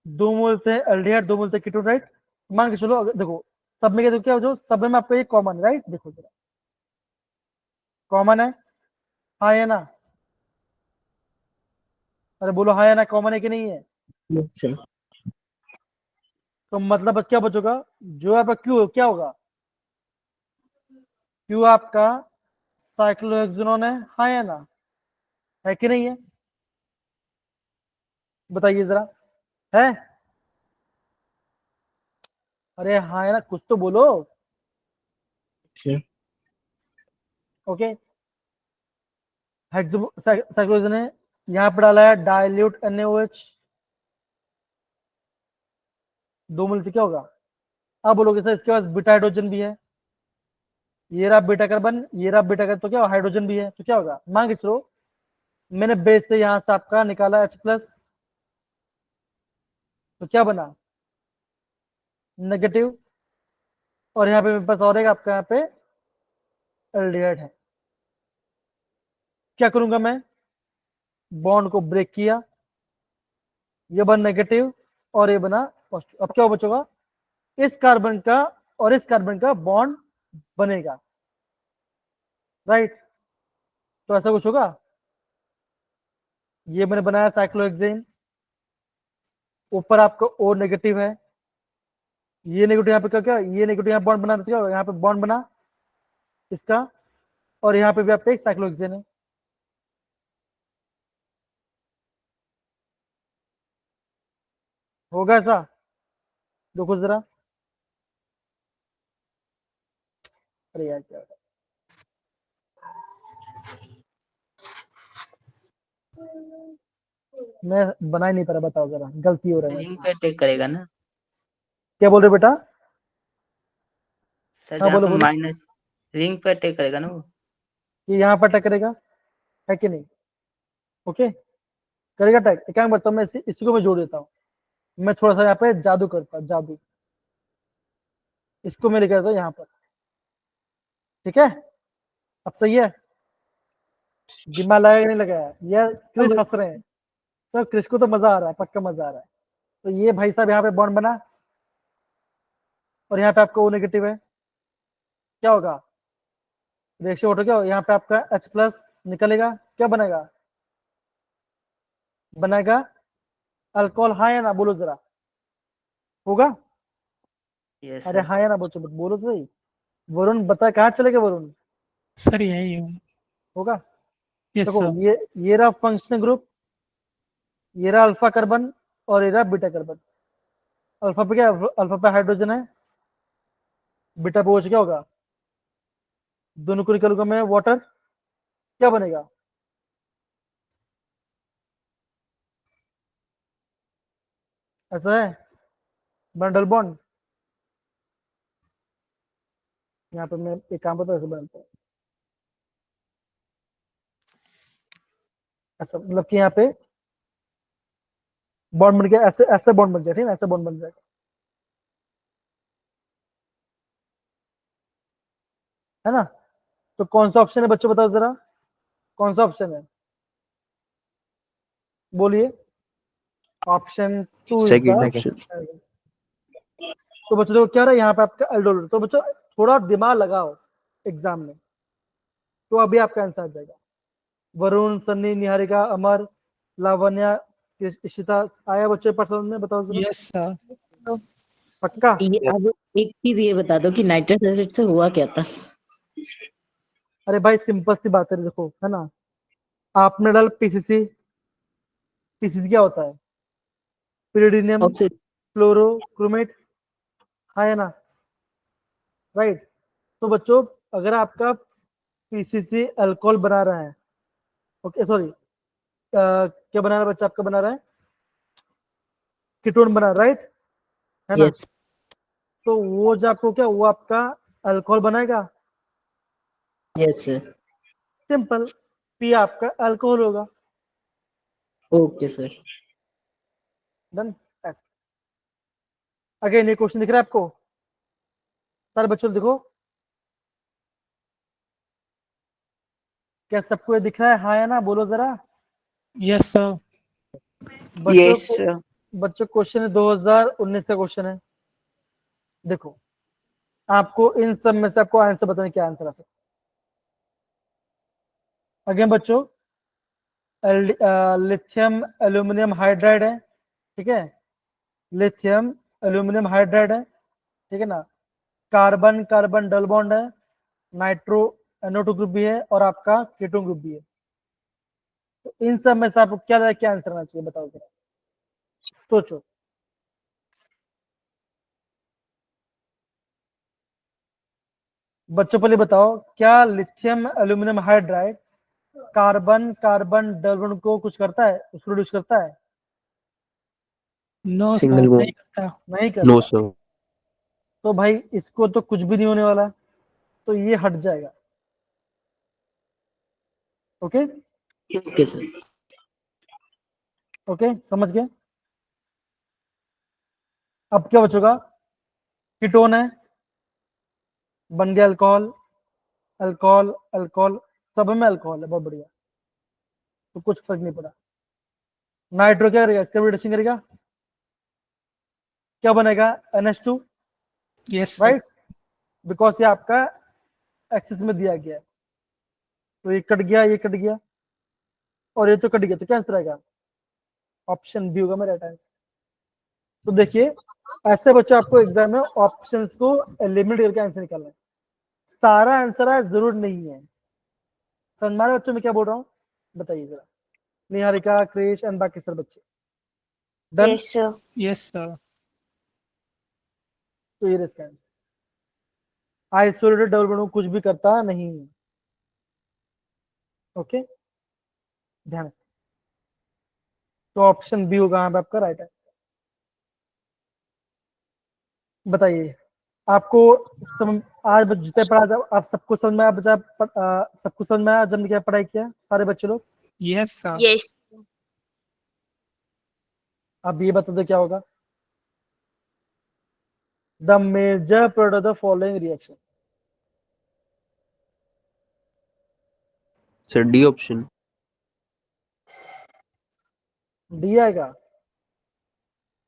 2 मोलते हैं एल्डिहाइड, 2 मोलते हैं कीटोन, राइट। मान के चलो देखो सब में क्या, देखो क्या, जो सब में आपको ये कॉमन, राइट। देखो जरा कॉमन है, हाँ या ना? अरे बोलो हाँ या ना, कॉमन है कि नहीं है? Yes sir. तो मतलब बस क्या बचेगा? जो आपका क्यू क्या होगा? क्यू आपका साइक्लोहेक्सेनोन है, हाँ या ना? है कि नहीं है? बताइए जरा, है? अरे हाँ या ना, कुछ तो बोलो। सर ओके, साइक्लोहेक्सेन है, यहाँ पे डाला है डाइल्यूट NaOH, 2 मोल से क्या होगा? अब बोलोगे सर इसके पास बीटा हाइड्रोजन भी है, ये रहा बीटा कार्बन, ये रहा बीटा कार्बन, तो क्या हाइड्रोजन भी है, तो क्या होगा? मान के चलो मैंने बेस से यहां से आपका निकाला H+, तो क्या बना? नेगेटिव। और यहाँ पे मेरे पास और एक आपका यहाँ पे एल्डिहाइड है। क्या करूंगा मैं? बॉन्ड को ब्रेक किया, ये बना नेगेटिव और ये बना पॉजिटिव। अब क्या बचेगा? इस कार्बन का और इस कार्बन का बॉन्ड बनेगा, राइट। तो ऐसा कुछ होगा। ये मैंने बनाया साइक्लोहेक्सेन, ऊपर आपका O नेगेटिव है, ये नेगेटिव यहाँ पे क्या, ये नेगेटिव यहाँ बॉन्ड बना, क्या होगा? यहाँ पे बॉन्ड बना इसका, और यहाँ पे भी आपका एक साइक्लोहेक्सेन है। होगा ऐसा? देखो जरा, अरे यार क्या होगा? मैं बना ही नहीं पा रहा, बताओ जरा, गलती हो रहा है रिंग मुझसे। पे अटैक करेगा ना क्या बोल रहे बेटा? सर? हाँ जहाँ बोलो पे बोलो। माइनस, रिंग पे अटैक करेगा ना वो। ये यहाँ पर अटैक करेगा, है कि नहीं? ओके, करेगा अटैक। एक काम करता हूँ मैं, इसी को मैं जोड़ देता हूँ। मैं थोड़ा सा यहाँ पे जादू करता हूँ, जादू। इसको मैं लेकर आता हूँ यहाँ पर, ठीक है? अब सही है? दिमाग लगाया कि नहीं लगाया? ये क्रिस हंस रहे हैं, तो क्रिस को तो मजा आ रहा है, पक्का मजा आ रहा है। तो ये भाई साहब यहाँ पे बॉन्ड बना, और यहाँ पे आपका O नेगेटिव है, क्या होगा? रेशियो ऑटो क्या होगा? यहाँ पे आपका H+ निकलेगा, क्या बनेगा? बनेगा अल्कोहल, हाँ या ना? बोलो जरा, होगा? यस अरे सर। हाँ या ना बोलो, बोलो तो सही। वरुण बता, कहाँ चलेगा वरुण? सर यही हूँ। होगा? यस देखो सर। ये रहा फंक्शनल ग्रुप, ये रहा अल्फा कार्बन, और ये रहा बीटा कार्बन। अल्फा पे क्या, अल्फा पे हाइड्रोजन है, बीटा पे OH क्या होगा? दोनों को निकलूंगा मैं वाटर, क्या बनेगा? ऐसा है, बंडल बॉन्ड। यहाँ पे मैं एक काम करता हूँ, ऐसे बनता है ऐसा, मतलब कि यहाँ पे बॉन्ड बन गया, ऐसे ऐसे बॉन्ड बन जाए, ठीक है? ऐसे बॉन्ड बन जाएगा, है ना? तो कौन सा ऑप्शन है बच्चों, बताओ जरा, कौन सा ऑप्शन है? बोलिए। Option 2 is second the. Option. तो बच्चों देखो क्या रहा है यहाँ पे आपका एल्डोल। तो बच्चों थोड़ा दिमाग लगाओ एग्जाम में, तो अभी आपका आंसर आ जाएगा। वरुण, सन्नी, निहारिका, अमर, लावण्या, इशिता, आया बच्चे पसंद में? बताओ जरा। Yes sir. पक्का? ये अब एक चीज ये बता दो कि नाइट्रस एसिड से हुआ क्या था? अरे भाई सिंपल सी बात है, देखो है ना, आपने डाल पीसीसी, पीसीसी क्या होता है? पिरिडिनियम ऑक्सीजन। क्लोरोक्रोमेट, हाँ है ना, राइट। तो बच्चों अगर आपका पीसीसी अल्कोहल बना रहा है, ओके सॉरी, क्या बना रहा है बच्चा आपका, बना रहा है कीटोन बना, राइट, है ना। यस। तो वो जो आपको क्या, वो आपका अल्कोहल बनाएगा, यस सर। सिंपल, पी आपका अल्कोहल होगा, ओके सर। डन। अगेन ये क्वेश्चन दिख रहा है आपको सारे बच्चों, देखो क्या सबको ये दिख रहा है, हाँ या ना, बोलो जरा। Yes sir. बच्चों बच्चों क्वेश्चन है 2019 का क्वेश्चन है, देखो आपको इन सब में से आपको आंसर बताने, क्या आंसर आ सकता है। अगेन बच्चों लिथियम एल्यूमिनियम हाइड्राइड है, ठीक है, लिथियम एल्यूमिनियम हाइड्राइड है, ठीक है ना, कार्बन कार्बन डबल बॉन्ड है, नाइट्रो NO2 ग्रुप भी है, और आपका कीटोन ग्रुप भी है। तो इन सब में से आपको क्या आंसर आना चाहिए, बताओ जरा, सोचो। बच्चों पहले बताओ, क्या lithium aluminium hydride carbon carbon double bond को कुछ करता है, उसको रिड्यूस करता है? नो सर, सिंगल नहीं बॉन्ड। करता। नहीं नो करता। सर। तो भाई इसको तो कुछ भी नहीं होने वाला, तो ये हट जाएगा, ओके। Okay sir. ओके समझ गए। अब क्या बचेगा, कीटोन है, बन गया अल्कोहल, अल्कोहल अल्कोहल, सब में अल्कोहल है, बहुत बढ़िया, तो कुछ फर्क नहीं पड़ा। नाइट्रो क्या करेगा, इसका भी रिडक्शन करेगा, क्या बनेगा, NH2, yes sir. Right, because ये आपका एक्सेस में दिया गया है, तो ये कट गया, ये कट गया, और ये तो कट गया, तो क्या आंसर आएगा, ऑप्शन बी होगा मेरा राइट आंसर। तो देखिए ऐसे बच्चों आपको एग्जाम में ऑप्शंस को एलिमिनेट करके आंसर निकालना है, सारा आंसर है जरूर नहीं है। समझ में आ रहा है बच्चों में क्या बोल रहा हूँ, बताइए जरा, निहारिका क्रिश एंड बाकी सर बच्चे, done. Yes sir. Yes sir. तो ये इसका आंसर, आइसोलेटेड डबल बॉन्ड कुछ भी करता नहीं है, ओके, ध्यान रखिए। तो ऑप्शन बी होगा यहाँ पे आपका राइट आंसर। बताइए आपको आज जितने पढ़ा था आप सबको समझ में आया, सबको समझ में आया जब हमने क्या पढ़ाई किया सारे बच्चे लोग? Yes sir. यस। अब ये बता दो क्या होगा, the major product of the following reaction. Sir D option. D आएगा,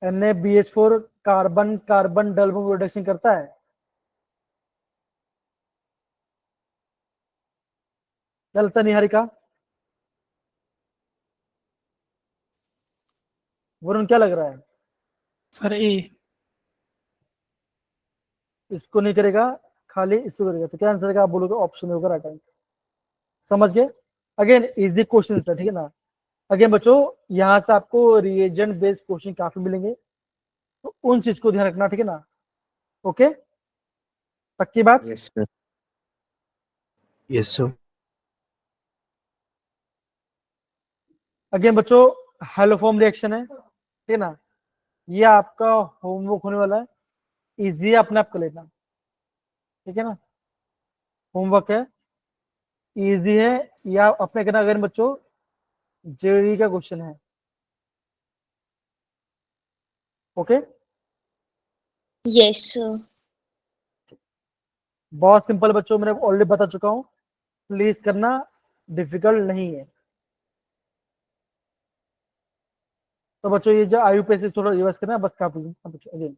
NaBH4 carbon carbon double bond reduction करता है, क्या लगता है निहारिका, वरुण क्या लग रहा है? सर ए। इसको नहीं करेगा, खाली इसको करेगा, तो क्या आंसर आएगा, आप बोलोगे ऑप्शन होगा राइट आंसर। समझ गए। अगेन इजी क्वेश्चन है, ठीक है ना। अगेन बच्चों यहाँ से आपको रिएजेंट बेस्ड क्वेश्चन काफी मिलेंगे, तो उन चीज को ध्यान रखना, ठीक है ना, ओके, पक्की बात। Yes sir. Yes sir. Again बच्चों हेलोफॉर्म रिएक्शन है, ठीक है ना, ये आपका होमवर्क होने वाला है, इजी है, अपने आप कर लेना, ठीक है ना, होमवर्क है, इजी है, या अपने करना। अगर बच्चों जेई का क्वेश्चन है, ओके, यस सर। बहुत सिंपल बच्चों, मैंने ऑलरेडी बता चुका हूँ, प्लीज करना, डिफिकल्ट नहीं है। तो बच्चों ये जो IUPAC थोड़ा रिवर्स करना है, बस काफी बच्चों। अगेन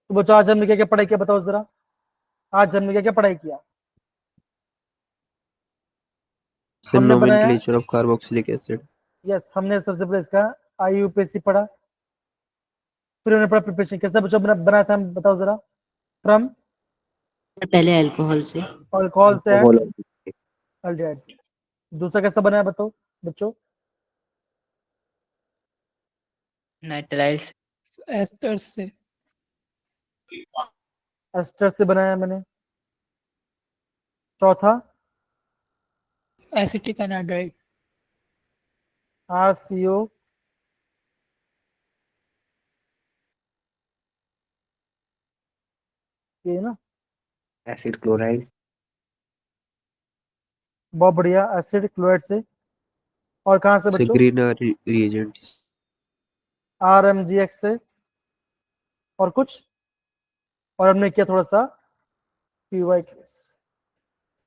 तो बच्चों आज हमने क्या क्या पढ़ाई किया, बताओ जरा, आज हमने क्या क्या पढ़ाई किया? सर हमने बनाया, nomenclature of carboxylic acid. Yes, हमने सबसे पहले इसका IUPAC पढ़ा, फिर मैंने पढ़ा प्रिपरेशन कैसे बच्चों बनाया था, बताओ जरा। फ्रॉम पहले अल्कोहल से, अल्कोहल से अल्कोहल एंड एल्डिहाइड से। दूसरा कैसा बनाया बताओ बच्चों। नाइट्राइल एस्टर से। एस्टर से बनाया मैंने। चौथा एसिटिक एनाइड्राइड। RCO ये ना, एसिड क्लोराइड, बहुत बढ़िया, एसिड क्लोराइड से। और कहाँ से से बच्चों, ग्रीन रिएजेंट्स। RMGX से। और कुछ, और हमने किया थोड़ा सा PYQS।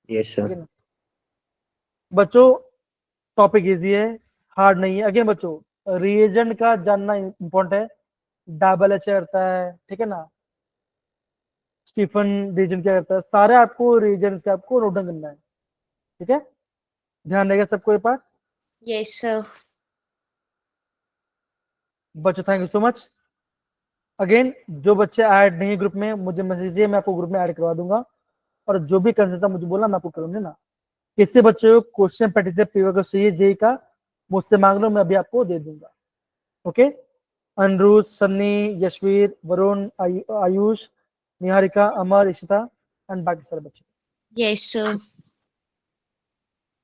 यस ठीक है सर। ना बच्चों, टॉपिक इजी है, हार्ड नहीं है। अगेन बच्चों रिएजेंट का जानना इंपॉर्टेंट है, डबल एच करता है, ठीक है ना, स्टीफन रिएजेंट क्या करता है, सारे आपको रिएजेंट्स के आपको नोट डाउन करना है, ठीक है, ध्यान रहेगा सबको ये पार्ट। Yes, sir. बच्चों thank you so much. Again जो बच्चे ऐड नहीं ग्रुप में मुझे मैसेज दीजिए, मैं आपको ग्रुप में ऐड करवा दूंगा। और जो भी कंसेशन मुझे बोला मैं आपको करूंगा ना। किससे बच्चों को क्वेश्चन प्रैक्टिस पेपर को चाहिए जेई का, मुझसे मांग लो, मैं अभी आपको दे दूंगा। ओके, अनरूज, सन्नी, यशवीर, वरुण, आयुष, निहारिका, अमर, इशिता एंड बाकी सारे बच्चे। Yes, sir.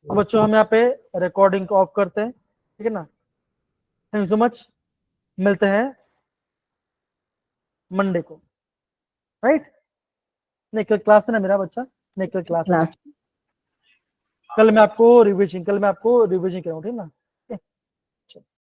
तो बच्चों हम यहाँ पे रिकॉर्डिंग को ऑफ करते हैं, ठीक है ना। थैंक यू सो मच, मिलते हैं मंडे को, राइट। नहीं कल क्लास है ना मेरा बच्चा, नहीं कल क्लास है, क्लास कल मैं आपको रिविजन कराऊँ, ठीक है ना।